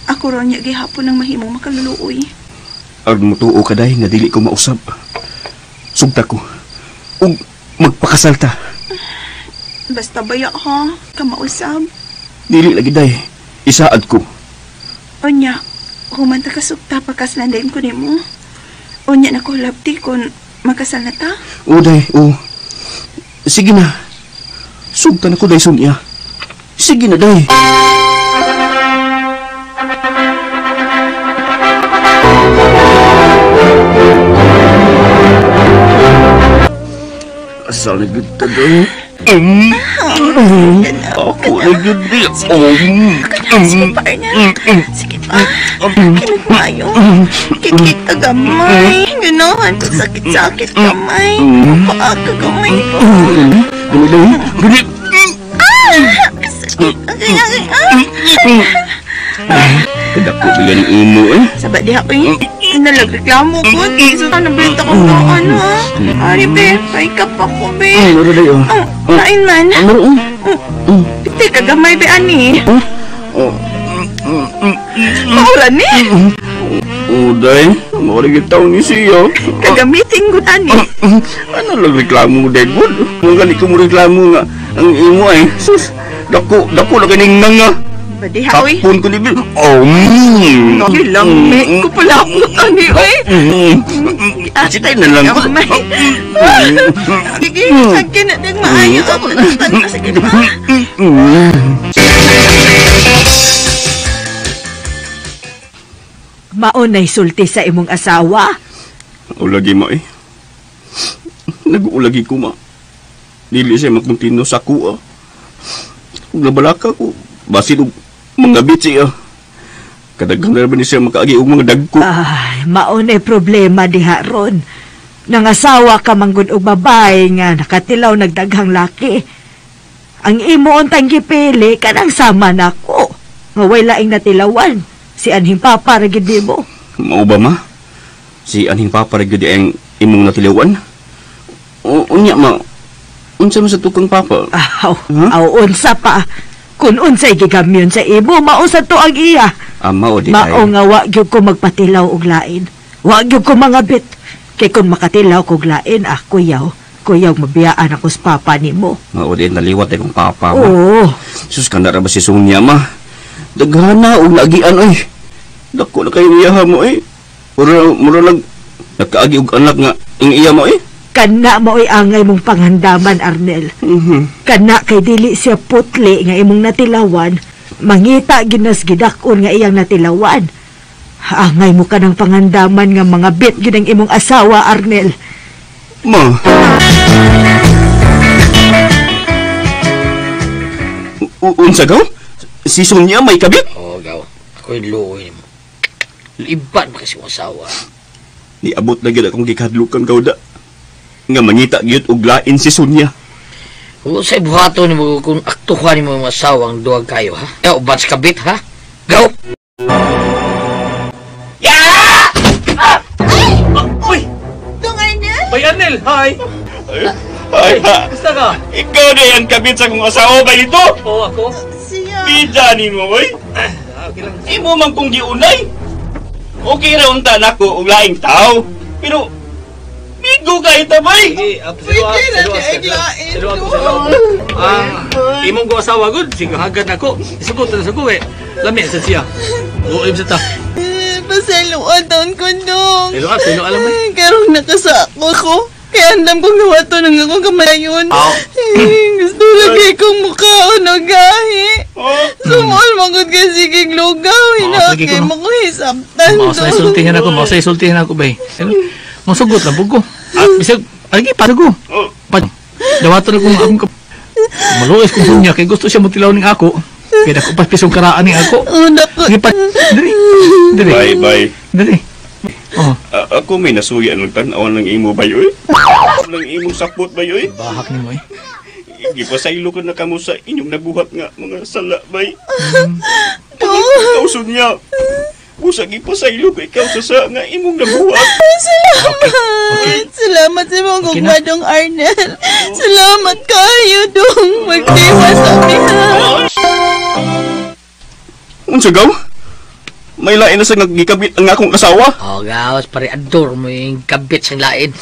Ako ron niya gihapon ng mahimong makaluluoy. Ang mutuo ka dahi nga dili ko mausab. Sugta ko. Ug magpakasal ta. Basta baya ha, kamausab. Dili lagi dahi. Isaad ko. Unya, humanta ka sugta pagkaslandain ko ni mo. Unya na ko labti kung magkasal na ta. O dahi, o. Sige na. Sugta na ko dahi sunya. Sige na dahi. Asal na gud ta dahi. Ako na gud di. Sige pa, Arnel. Sige pa. Kinagmayo. Kikita gamay. Ganahan ko sakit-sakit gamay. Paaka gamay ko. Gani dahi. Gani. Kadako bigan ni imo eh. Sabat di hapon nalagreklamo ko. So nabenta ko noon ha. Ari be, paikap ako be. Ano dayo? Lain man. Piti kagamay be ani. Maura ni. Uday, mawari gitaw ni siya. Kagamitin ko ani. Ano lang reklamo mo, Deadwood? Mga gani ko mo reklamo nga ang imo ay. Sus, dako na kaning nga. Badiha, oy. Kapon ko ni Bil. Yung lamig ko pala ako ani, oy. Sitay na lang. Sige, sagkin na din maayos ako na. Sige na. Maunay sulti sa imong asawa? Ulagi mo Nag-ulagi ko ma. Dili siya magkontino sa kuha. Kung nabalaka ko, basin og mga bitsi Kadaghang na ba ni siya makaagi og mga dagko. Ay, maunay problema diha ron. Nangasawa ka manggod og babae nga nakatilaw nagdaghang laki. Ang imo untang gipili kanang sama nako. Nga way laing natilawan. Si anhing papa ra gid mo. Mao ba ma? Si anhing papa ra gid ang imong natilawan? Unya ma. Unsa man sa tukang papa? Aw unsa pa? Kun unsay gigamyon sa imo, mao sa to ang iya. Mao di mao nga wa gyud ko magpatilaw og lain. Wa gyud ko mangabit. Kay kun makatilaw kog lain, kuyaw mabiyaan ako sa papa nimo. Mao di naliwat akong papa ma. Oo. Sus ka na ra ba si Sonia ma? Daghana og lagian oy. Dako na kay iya mo Mura lang nakaagi og anak nga ing iya mo Kana mao'y angay mong panghandaman, Arnel. Kana kay dili siya putli nga imong natilawan, mangita ginas gidakon nga iyang natilawan. Angay mo ka ng panghandaman nga mga bit yun ang imong asawa, Arnel. Ma. Unsa gaw? Si Sonia may kabit? Oo, gaw. Ako'y luoy mo. Liban mo kasi mong asawa. Niabot na gid akong gikadlukan gaw da. Nga mangita gyud og lain si Sonia. Kung sa'y buhato ni mo kung aktuhan ni mo mga asawang duwag kayo, ha? Ubat sa kabit, ha? Go! Uy! Dong Arnel? Bay Arnel, hi! Ay, ha! Gusto ka? Ikaw na yan kabit sa kong asawa ba ito? Oo, ako. Siya. Pida ni mo, oy! Okay lang. Imo man kong giunay. Okay ra unta nako og laing tao. Pero bigo ka itabay. Imong ko asawa gud, sige hagad nako. Isugot na sa ko Lami sa siya. Luoy sa ta. Pasaluan taon ko dong. Sino alam mo? Karong nakasako ko. Kaya andam kong nawato nang ako kamayon. Gusto lagi kong mukhaon o gahi. Sumol magod ka sigig lugaw. Hinakay mo ko hisaptan doon. Mausay sultihan ako, bay. Masugot lang po ko. Bisag, lagi para ko. Dawato na kong maluis kong sunya kaya gusto siya mutilaw ng ako. Kaya ako pa pisong karaan ng ako. Sige pa, dali. Bye. Dali. Ako may nasuya ng tanawan ng imo ba yoy? Ng imong sapot ba yoy? Bahak ni mo Gipasaylo ko na kamo sa inyong nabuhat nga mga sala bay. Ikaw sunya. Busa gipasaylo ko ikaw sa nga imong nabuhat. Salamat. Salamat sa mga gugmadong Arnel. Salamat kayo dong. Magdiwas sa miha. Unsa gaw? May lain na sa nagikabit ang akong asawa. Gawas, pare ador mo yung kabit sa lain.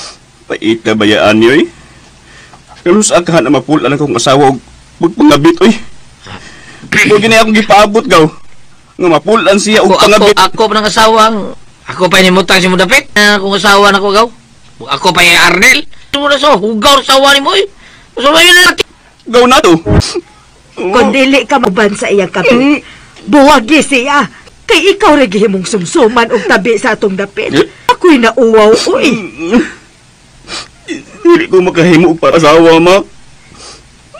Pait na bayaan niyo Pero sa akahan na mapulan akong asawa og pangabit Huwag na akong gipaabot gaw. Nga mapulan siya og pangabit. Ako pa ng asawang. Ako pa yung mutang si Mudapit. Akong asawa na ko gaw. Ako pa yung Arnel. Muna so, hugaw sa asawa ni mo So, yun na laki. Gaw na to. Kung dili ka maban sa iyang kabi, buwagi siya. Kay ikaw rin mong sumsuman o tabi sa atong dapit. Ako'y nauwaw, Hindi ko makahimo para asawa, ma.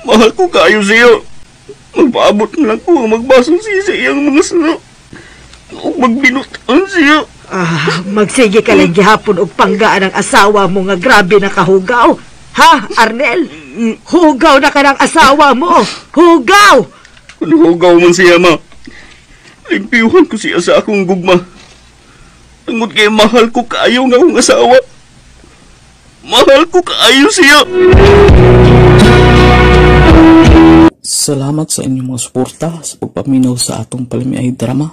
Mahal ko kayo siya. Magpaabot na lang ko magbasong siya sa iyang mga sano. O magbinutan siya. Magsige ka lang gihapon og panggaan ang asawa mo nga grabe na kahugaw. Ha, Arnel? Hugaw na ka ng asawa mo. Hugaw! Kung hugaw man siya, ma. Limpiyuhan ko siya sa akong gugma. Tungod kay mahal ko kaayo nga akong asawa. Mahal ko kaayo siya. Salamat sa inyong mga suporta sa pagpaminaw sa atong palimiay drama.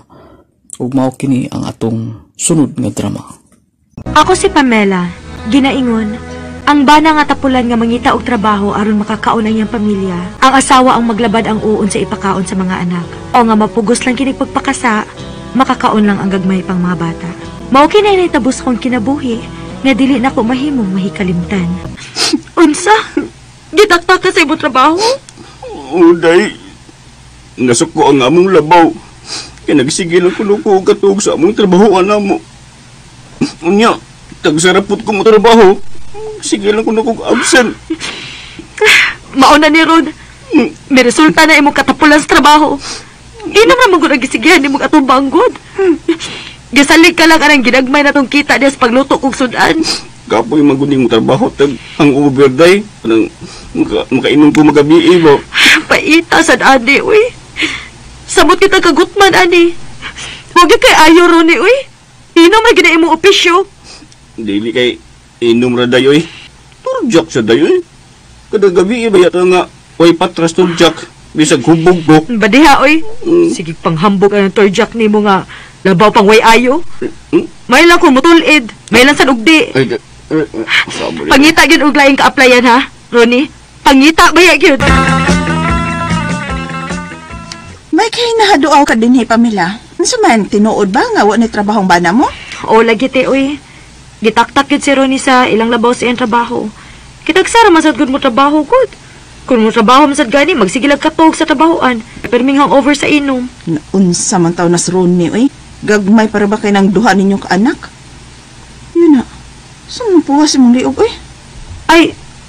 Ug mao kini ang atong sunod nga drama. Ako si Pamela, ginaingon. Ang bana nga tapulan nga mangita og trabaho aron makakaon ang iyang pamilya. Ang asawa ang maglabad ang uon sa ipakaon sa mga anak. O nga mapugos lang kinig pagpakasa, makakaon lang ang gagmay pang mga bata. Mao kinay tabos kong kinabuhi nga dili na ko mahimong mahikalimtan. Unsa? Gitaktak ka sa imong trabaho? Uday, nasuko ang among labaw. Kaya nagsigil ang kuno ko katug sa among trabaho mo. Unya, tagsarapot ko mo trabaho. Sige lang kuno kong absent. Mauna ni Ron. May resulta na imong katapulan sa trabaho. Ina naman ko nagisigihan imong atong banggod. Gisalig ka lang anang ginagmay na tong kita diya sa pagluto kong sudan. Kapoy maguning mo trabaho tag ang overday. Anang makainom ko magabi mo. Paita sad ani uy. Samot kita kagutman ani. Huwag kay ayo ron ni uy. Ino may gina imong opisyo. Dili kay inom ra dayoy. Turjak sa dayoy. Kada gabi ba yata nga way patras turjak bisag hubog ko. Badiha oy. Sige panghambog ang turjak nimo nga labaw pang way ayo. May lang ko mutulid. May lang san ugdi. Pangita gyud og laing ka-applyan ha, Ronnie. Pangita baya gyud. May kay nahaduaw ka dinhi Pamela. Unsa man tinuod ba nga wa ni trabahong bana mo? O lagi te oy. Gitaktak yun si Ronnie sa ilang labaw sa iyang trabaho. Kitagsara masad gud mo trabaho gud. Kung mo trabaho masad gani, magsigilag katog sa trabahoan. Perming hangover sa inom. Unsa man taw nas Ronnie, oy? Gagmay para ba kay nang duha ninyong kaanak? Yun na. Saan mo puwas mong liog, oy?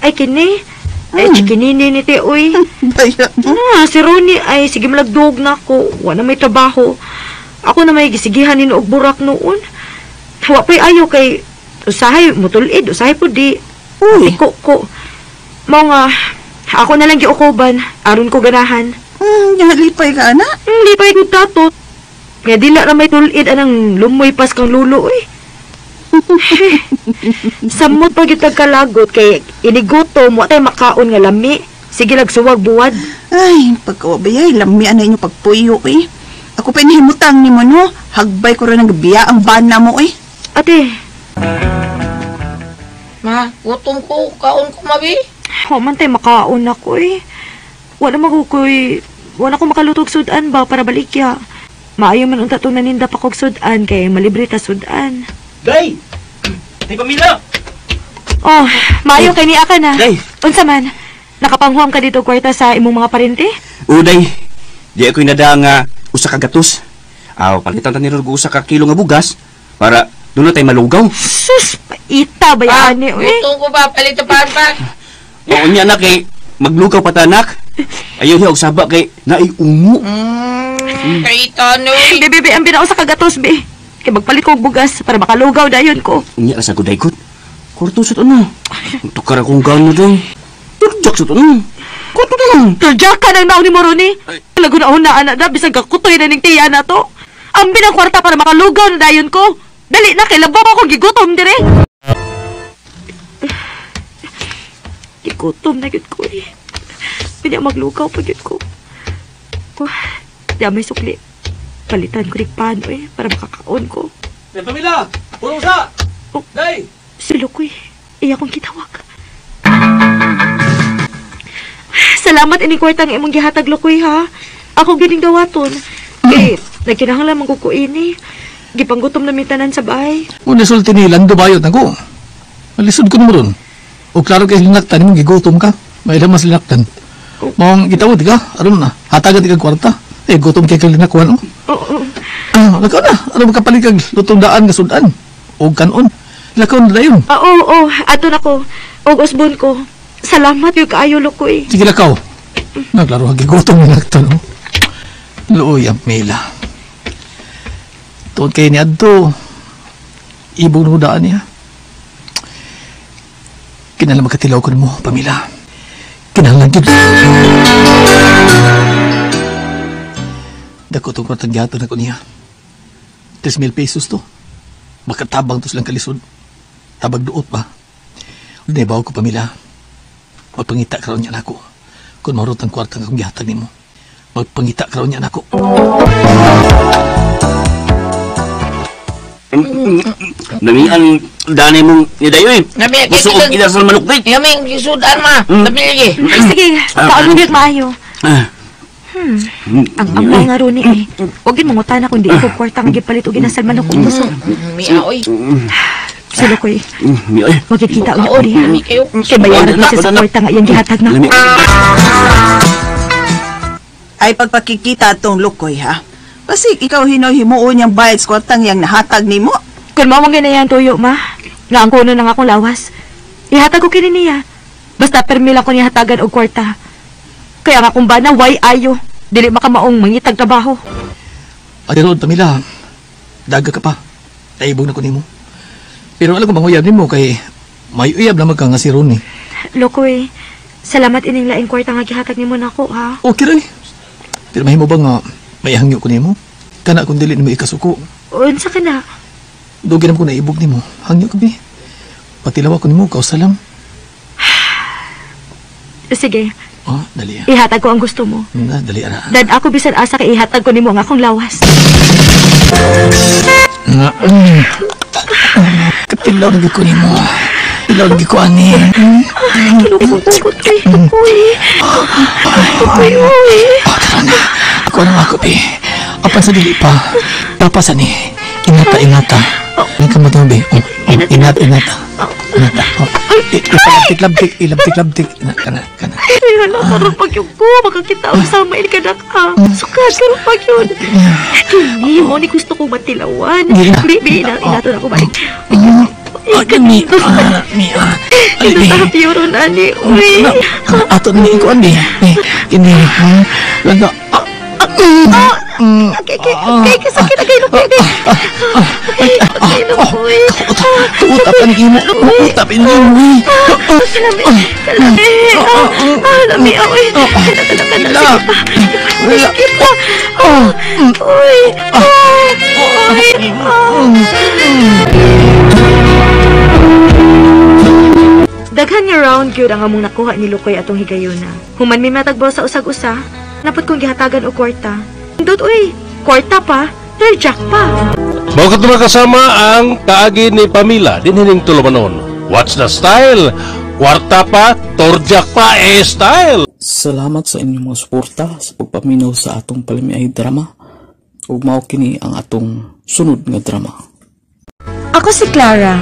Ay kini. Ay chikinini ni te, oy. Baya mo? Si Ronnie, ay sige malagdog na ako. Wala may trabaho. Ako na may gisigihan ni og burak noon. Wa pa'y ayaw kay usahay mutulid, usahay po di. Uy. Ko. Mga nga, ako na lang giukuban, aron ko ganahan. Lipay ka, ana? Lipay ko tatot. Kaya dila na may tulid anang lumoy pas kang lulo, eh. Samot pag itag kalagot, kay iniguto mo tayo makaon nga lami. Sige lagsuwag buwad. Ay, pagkawabayay, lami na inyo pagpuyo, eh. Ako pa inihimutang ni mo, no? Hagbay ko rin ang biya ang bana mo, eh. Ate. Ma, gutom ko. Kaon ko, mabi. Man tayo makaon ako eh. Wala ko makalutog sudan ba para balikya. Maayo man unta itong naninda pa kog sudan kay malibre ta sudan. Day! Tay Pamela! Oh, maayo kay niya ka na. Day! Unsa man? Nakapanghuam ka dito kwarta sa imong mga parente? Day. Di ako'y nada nga usa ka gatos. Palitan ta ni Rorgo usa ka kilo nga bugas para doon na tayo malugaw. Sus! Paita ba yan eh? Gutom ko ba? Palito pa. Oo niya na kay maglugaw pa tanak. Ayaw niya og saba kay naiungo. Paita no. Bebe, ang binaw sa kagatos, be. Kay magpalit ko og bugas para makalugaw dayon ko. Unya sa guday-gut. Kurto sa na. Tukar akong gano daw. Turjak sa na. Kurto na lang. Turjak ka nang naon ni Moroni. Lago na una anak na bisag kakutoy na ning tiya na to. Ang binang kwarta para makalugaw na dayon ko. Dali na, kay labaw ako gigutom dire. Gigutom na yun ko eh. Pwede maglugaw pa yun ko. Di may sukli. Palitan ko rin paano eh, para makakaon ko. Day Pamela! Puro sa! Day! Si Lukoy, iya kong kitawag. Salamat ini kwartang imong gihatag Lukoy ha. Ako gining gawaton. Nagkinahanglan mangkukuin eh. Gipanggutom na mitanan sa bahay. Una sulti ni Lando bayot ako. Malisod ko mo ron. O klaro kay linaktan mo gigutom ka. May ilang mas linaktan. Mawang gitawad ka. Aron na. Hatagan ka kwarta. Gutom kay kalinakuan. Lakaw na. Ano makapalit kag lutong daan nga sudan. O kanon. Lakaw na dayon. Oo. Ato na ko. O usbon ko. Salamat yung kaayo Lukoy. Sige lakaw. Naglaro gigutom linaktan. Luoy ang Mela. Tuod kayo ni Adto, ibong nudaan niya. Kinala magkatilaw ko mo, Pamela. Kinala yun. Dako itong kwartang gato na ko niya. 3,000 pesos to. Makatabang to silang kalisod. Tabag duot pa. Nabaw ko, Pamela. Magpangita ka rin niya na ako. Kung marot ang kwartang akong gihatan ni mo. Magpangita ka rin niya na ako. Namian danay mong nidayo eh. Nabi, Gusto og inasal manok day. Yaming, isudan ma. Nabi lagi. Sige, kaon mo maayo. Ang amay nga ron eh. Huwag yun mangutan ako, hindi ako kwarta nga gipalit o ginasal manok kong gusto. Miaoy. Silo ko eh. Miaoy. Huwag kita ulit uli ha. Kaya bayaran mo siya sa kwarta nga iyang gihatag na. Ay pagpakikita atong lukoy ha. Kasi ikaw himuon niyang bayad sa kwartang yang nahatag ni mo. Kung mawang ginayan tuyo ma, nga ang kuno nang akong lawas. Ihatag ko kini niya. Basta permila ko niya hatagan og kwarta. Kaya nga kung ba na, why ayo? Dili makamaong mangitag trabaho. Ate Rod, Tamila, daga ka pa. Naibog na ko nimo. Pero alam ko bang uyab nimo kay may uyab na magka nga si Ron eh. Lokoy, salamat ining laing kwarta nga gihatag nimo nako ha. Okay rin. Pero mahimo ba nga may hangyo ko nimo? Kana kung dili nimo ikasuko. Unsa ka na? Dugi naman ko naibog nimo. Hangyo ka bi. Patilawa ko nimo, kausa lang. Sige. Oh, dali. Ihatag ko ang gusto mo. Nga, dali ana. Dan ako bisan asa kay ihatag ko nimo ang akong lawas. Nga, katilaw lagi ko nimo. Ilaw lagi ko ani. Kinukutot ko eh. Tukoy. Tara na. Ako na ako, bi. Apan sa dili pa. Papasan ni. Inata. Ang kamatang, bi. Inata. Ilabtik. Kana. Ay, hala, karong pagyong ko. Makakita ang sama ka na ka. Sukat, karong pagyon. Kini mo ni gusto ko matilawan. Bibi, inato na ko balik. Gani. Inatahap yun, ani. Uy. Ato ni ko, ani. Ini. Laga. Kay kasakit na kayo Tuutapan imo. Tuutapan imo. Kalami. Sakit pa. Daghan nga round gyud ang among nakuha ni Lukoy atong higayuna. Human may matagbaw sa usag-usa, napot kong gihatagan og kwarta. Dot uy, kwarta pa, reject pa. Mga katulad kasama ang kaagi ni Pamila din hining tulumanon. What's the style? Kwarta pa, torjak pa, style. Salamat sa inyong mga suporta sa pagpaminaw sa atong palimiay drama. Ug mao kini ang atong sunod nga drama. Ako si Clara.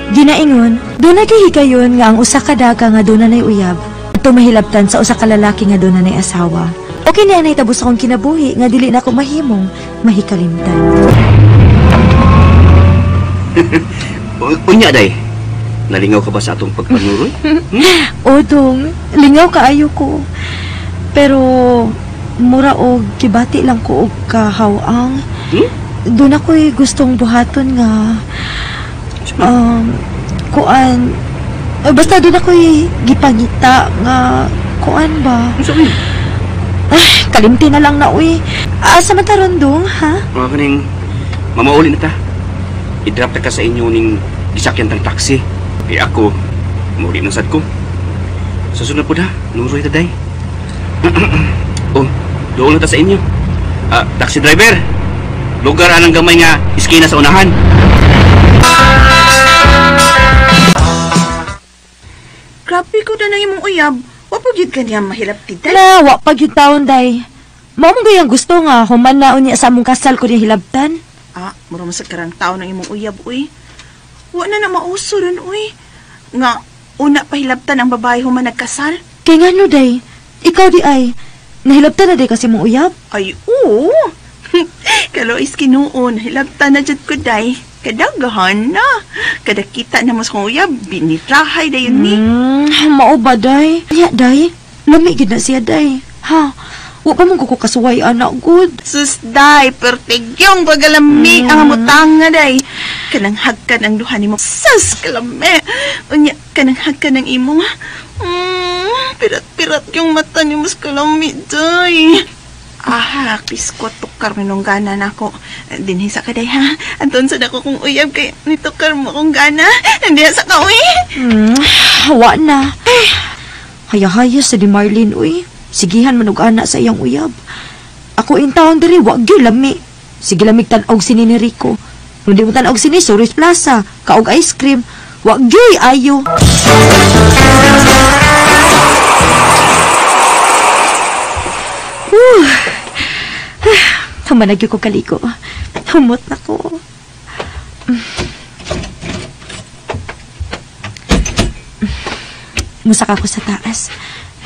Ginaingon, doon na kahigayon nga ang usa ka daga nga doon na uyab. Ito mahilabtan sa usa ka lalaki nga doon na asawa. Okay na tabos akong kinabuhi nga dili na ako mahimong mahikalimtan. Unya day. Nalingaw ka ba sa atong pagpanuroy? O dong, lingaw kaayo ko. Pero mura og kibati lang ko og kahawang. Doon ako'y gustong buhaton nga kuan basta doon ako'y gipangita nga kuan ba? Kalimti na lang na uy. Asa man taron dong, ha? Mga kaning mamauli na ta. I-drop ta ka sa inyo ning gisakyan tang taxi. Eh ako, mauli na sad ko. Susunod po da, nuroy ta day. Doon na ta sa inyo. Taxi driver, lugar anang gamay nga iskina sa unahan. Grabe ko na imong uyab. Wapag ka niya mahilap tiday. Wapag yun taon, day. Maamong gayang gusto nga, human na unya sa among kasal ko niya hilabtan. Mura sa karang taon ng imong uyab, uy. Wa na mauso ron, uy. Nga, una pa hilabtan ang babae human nagkasal. Kaya nga no, day. Ikaw di ay, nahilabtan na day kasi mong uyab. Ay, oo. Kalois kinuon, hilabtan na dyan ko, day. Kadagahan na. Kadakita na mas kong uyab, binitrahay dayon ni. Mao ba, day? Ya, day. Lamigid na siya, day. Ha? Wa pa mong kukasuway, anak, good. Sus, day, pertigyong pagalami ang amutang nga, day. Kanang hagkan ang duha ni mo. Sus, kalami. Unya, kanang hagkan ang imo nga. Pirat-pirat yung mata ni mas kalami, day. Piskot, tukar minong gana na ako. Dinhisa ka, day, ha? Anton sa dako kong uyab kay nitukar mo kong gana. Nandiyan sa ka, uy. Hawa na. Haya-haya sa di Marlene, uy. Sigihan manog anak sa iyang uyab. Ako in taon diri, wag gyud lami. Sige lamig tan-og si ni Rico. Hindi mo tanawag sini, Suris Plaza, kaog ice cream. Wag gay ayo. Hamanagyo ko kaliko. Humot na ko. Musak ako sa taas.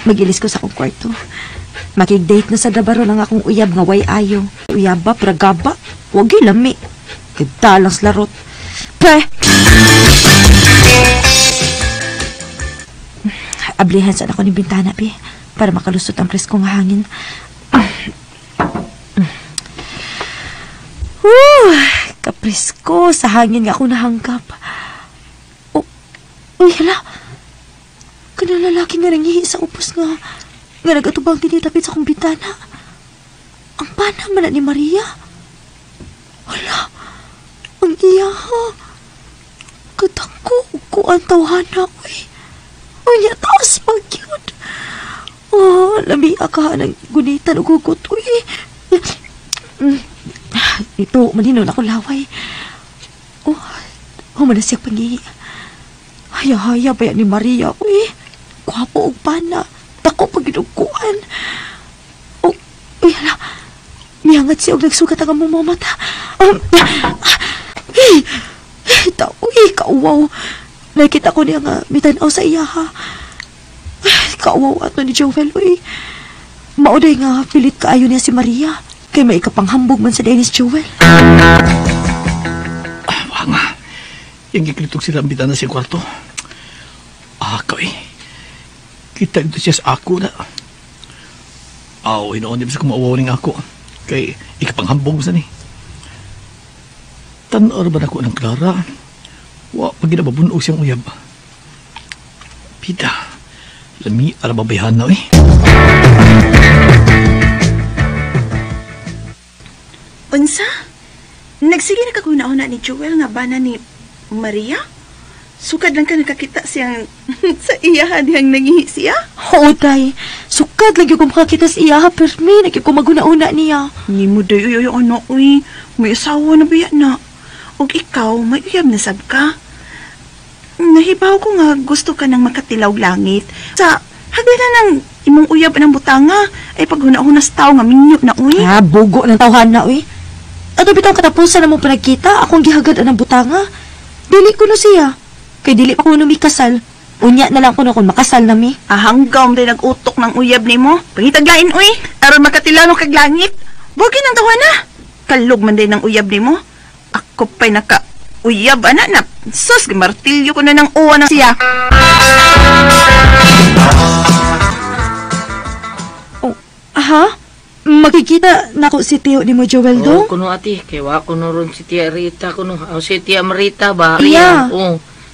Magilis ko sa akong kwarto. Makig-date na sa dabaro lang akong uyab nga way ayo. Uyaba, pragaba. Wag lami. Kagdalang slarot. Pre! Ablihan saan ako ni bintana, Pi. Para makalusot ang preskong hangin. Kapresko sa hangin nga ako nahangkap. Uy, hala. Kanang lalaki nga nangihi sa upos nga nagatubang tinitapit sa kong bintana. Ang pana man ni Maria. Hala, ang iya ha. Katako ko ang tawhana, uy. Uy, taas pag yun. Lami ka ng gunitan o gugot, uy. Ito, malinaw na ko laway. Humanas siya pangihi. Haya-haya ba yan ni Maria, uy. Kwapo og pana. Tako pag ginukuan. Uy, hala. Mihangat siya og nagsugat ang among mata. Uy, kauwaw. Nakita ko niya nga mitanaw sa iya, ha. Kauwaw ato ni Joel, uy. Mauday nga pilit kaayo niya si Maria. Kay may ikapanghambog man sa Dennis Joel. Nga. Yung giklitog sila ang bitana sa kwarto. Kay. Kita ito siya sa ako na. Hinoon din sa kumawawaring ako. Kay ikapanghambog sa ni. Tanor ba na ko ng Clara? Pag ginababunog siyang uyab. Pita. Lami, arababayhan na, Unsa? Nagsige na kakunauna ni Joel nga bana ni Maria? Sukad lang ka nakakita siyang sa iyahan diyang nangihi siya? Oo, day. Sukad lagi ko makakita sa iya, permi. Lagi ko maguna-una niya. Ni mo, day. Uy, ano, uy. May asawa na biya na. O ikaw, may uyab na sab ka. Nahibaw ko nga gusto ka nang makatilaw langit. Sa hagala ng imong uyab ng butanga, ay paghuna-hunas tao nga minyo na, uy. Bugo ng tawhan na, uy. Ato bitang katapusan na mong pinagkita, akong gihagad ang butanga. Dili ko na siya. Kay dili pa ko nung kasal. Unya na lang ko na kung makasal na mi. Hanggaw day nag-utok ng uyab ni mo. Pangitaglain, uy. Aron makatilaw ng kaglangit. Bugin ang tawa na. Kalog man day ng uyab ni mo. Ako pa'y naka-uyab, anak na. Sus, martilyo ko na ng uwa na siya. Aha? Makikita na ko si Tio ni mo, Joel, do? Kuno ati, kaya ko ron si Tia Rita, si Tia Marita ba? Iya.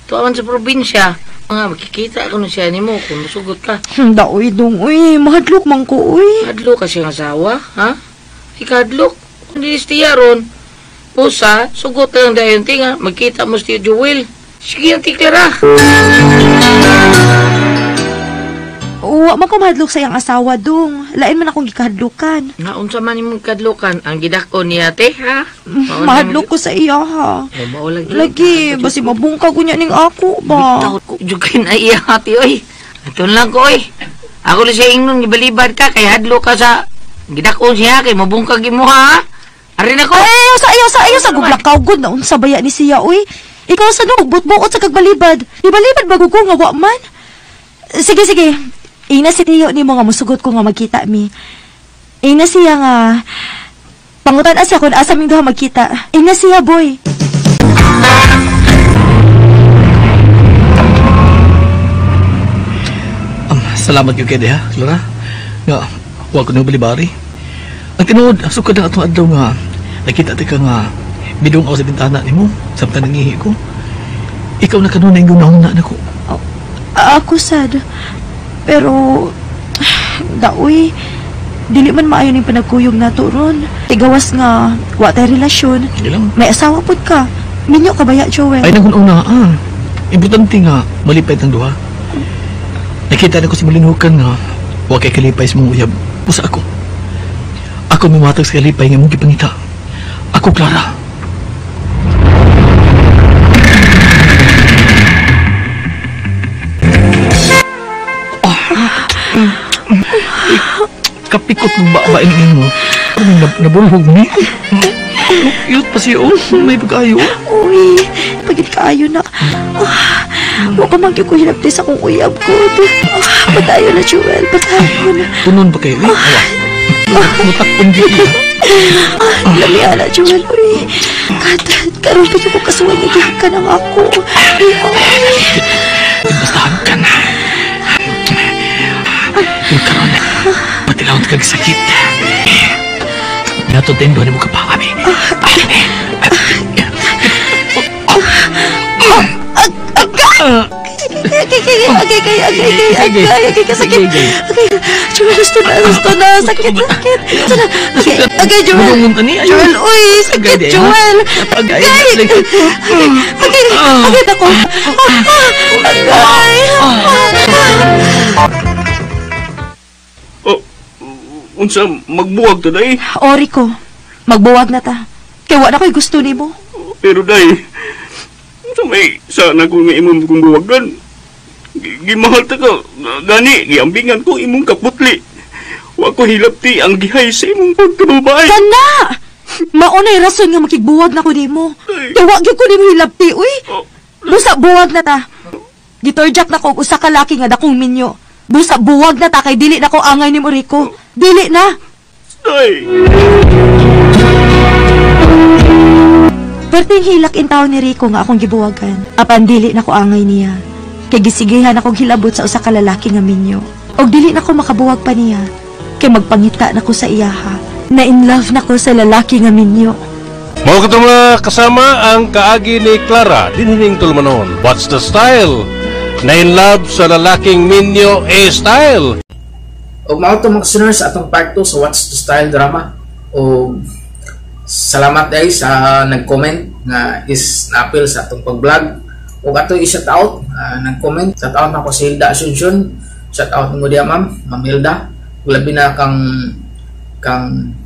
Tuawan sa probinsya. Makikita ko siya ni mo kung masugot ka. Daoy dong, uy. Mahadlok man ko, uy. Mahadlok ka siyang asawa, ha? Ikadlok. Hindi si Tia ron. Pusa, sugot lang dahil tinga. Magkita mo si Tio Joel. Sige ang tiklara. Wa man ko mahadlok sa iyang asawa, dong. Lain man akong gikahadlokan. Naunsa man imong kadlokan? Ang gidako niya, te, ha? Mahadlok ko sa iya, ha? Lagi, basi mabungka ko niya ning ako, ba? Bitaw ko, jukin ay iya, ati, oy. Ito lang ko, oy. Ako na siya ingnon, gibalibad ka, kay hadlok ka sa gidako siya, kay mabungka mo, ha? Arin ako. Sa iyo, sa gublakaw gud na unsa baya ni siya, oy. Ikaw sa buot sa kagbalibad. Ibalibad bago ko nga wa man. Sige. Ina si Tio ni mo nga musugot ko nga magkita mi. Ina siya nga pangutan asya kung asa ming duha magkita. Ina siya, boy. Salamat yung kaya ha, Clara. Nga, huwag ko nang balibari. Ang tinuod, sukad na itong adlaw nga. Nakita ka nga, bidong ako sa bintana ni mo, samtang nangihi ko. Ikaw na kanunay yung nahuna na ko. Ako sad. Pero, daoy, dili man maayon yung panagkuyog na to ron. Tigawas nga, wa tayo relasyon. May asawa pod ka. Minyo ka baya, Joel? Ay, nagununa, importante nga, malipay ng duha. Nakita na ko si Malinhukan nga, huwag kay kalipay sa mong uyab. Pusa ako. Ako may matag sa kalipay nga mong kipangita. Ako, Clara. Kapikot ng babaeng mo. Nabulhog ni. Iyot pa siya, may pag-ayo. Uy, pagit kaayo na. Huwag ka magkikulapti sa kong uyab ko. Patayo na, Joel, patayo na. Tunon ba kayo? Mutakpon di iya. Lamiya na, Joel. Uy, karon pa ko kasuwan niya ka ng ako. Bastahan ka na. Yung karon na, patilaw na kagsakit. Nato din doon mo ka pa, Abi. Agay, kasakit. Joel, gusto na. Sakit. Agay, Joel. Joel, uy, sakit, Joel. Agay, ako. Agay. Unsa magbuwag ta day? Ori ko, magbuwag na ta. Kaya wala ko'y gusto ni mo. Pero day, may sana kung nga imong kong buwagan. Gimahal ta ka, gani, giambingan ko imong kaputli. Wa ko hilapti ang gihay sa imong pagkababae. Kana! Maunay rason nga makigbuwag na ko ni mo. Kaya wag ko ni mo hilapti, uy. Busa buwag na ta. Gitorjak na ko usa ka laki nga dakong minyo. Busa buwag na ta kay dili na ko angay ni mo, Rico. Dili na. Ay. Perting hilak in taon ni Rico nga akong gibuwagan. Apan dili na ko angay niya. Kay gisigihan akong hilabot sa usa ka lalaki nga minyo. Og dili na ko makabuwag pa niya. Kay magpangita na ko sa iyaha. Na in love na ko sa lalaki nga minyo. Mao ka mga kasama ang kaagi ni Clara dinhining tulmanon. What's the style? Na in love sa lalaking minyo style. O mao to mga listeners atong part 2 sa What's the Style drama. O salamat dahil sa nag-comment nga is na-appeal sa atong pag-vlog. O ato i-shout out, nag-comment. Shout out na ko si Hilda Asuncion. Shout out mo diya ma'am Hilda. Labi na kang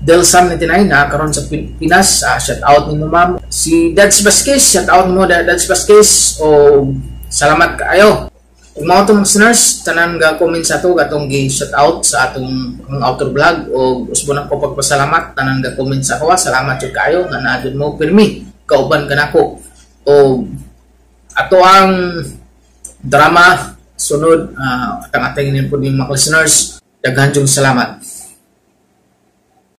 Delsan 99 na karon sa Pinas. Shout out nimo ma'am. Si Dads Vasquez, shout out mo Dads Vasquez. O salamat kaayo. Kung mga itong listeners, tanan nga comment sa ito, gatong gi-shout out sa atong outer vlog o gusto na ko pagpasalamat, tanan nga comment sa ako, salamat yun kayo, nga naadun mo, pirmi, kauban ka na ko. O ato ang drama, sunod, atang-atangin po ng mga listeners, daghan yung salamat.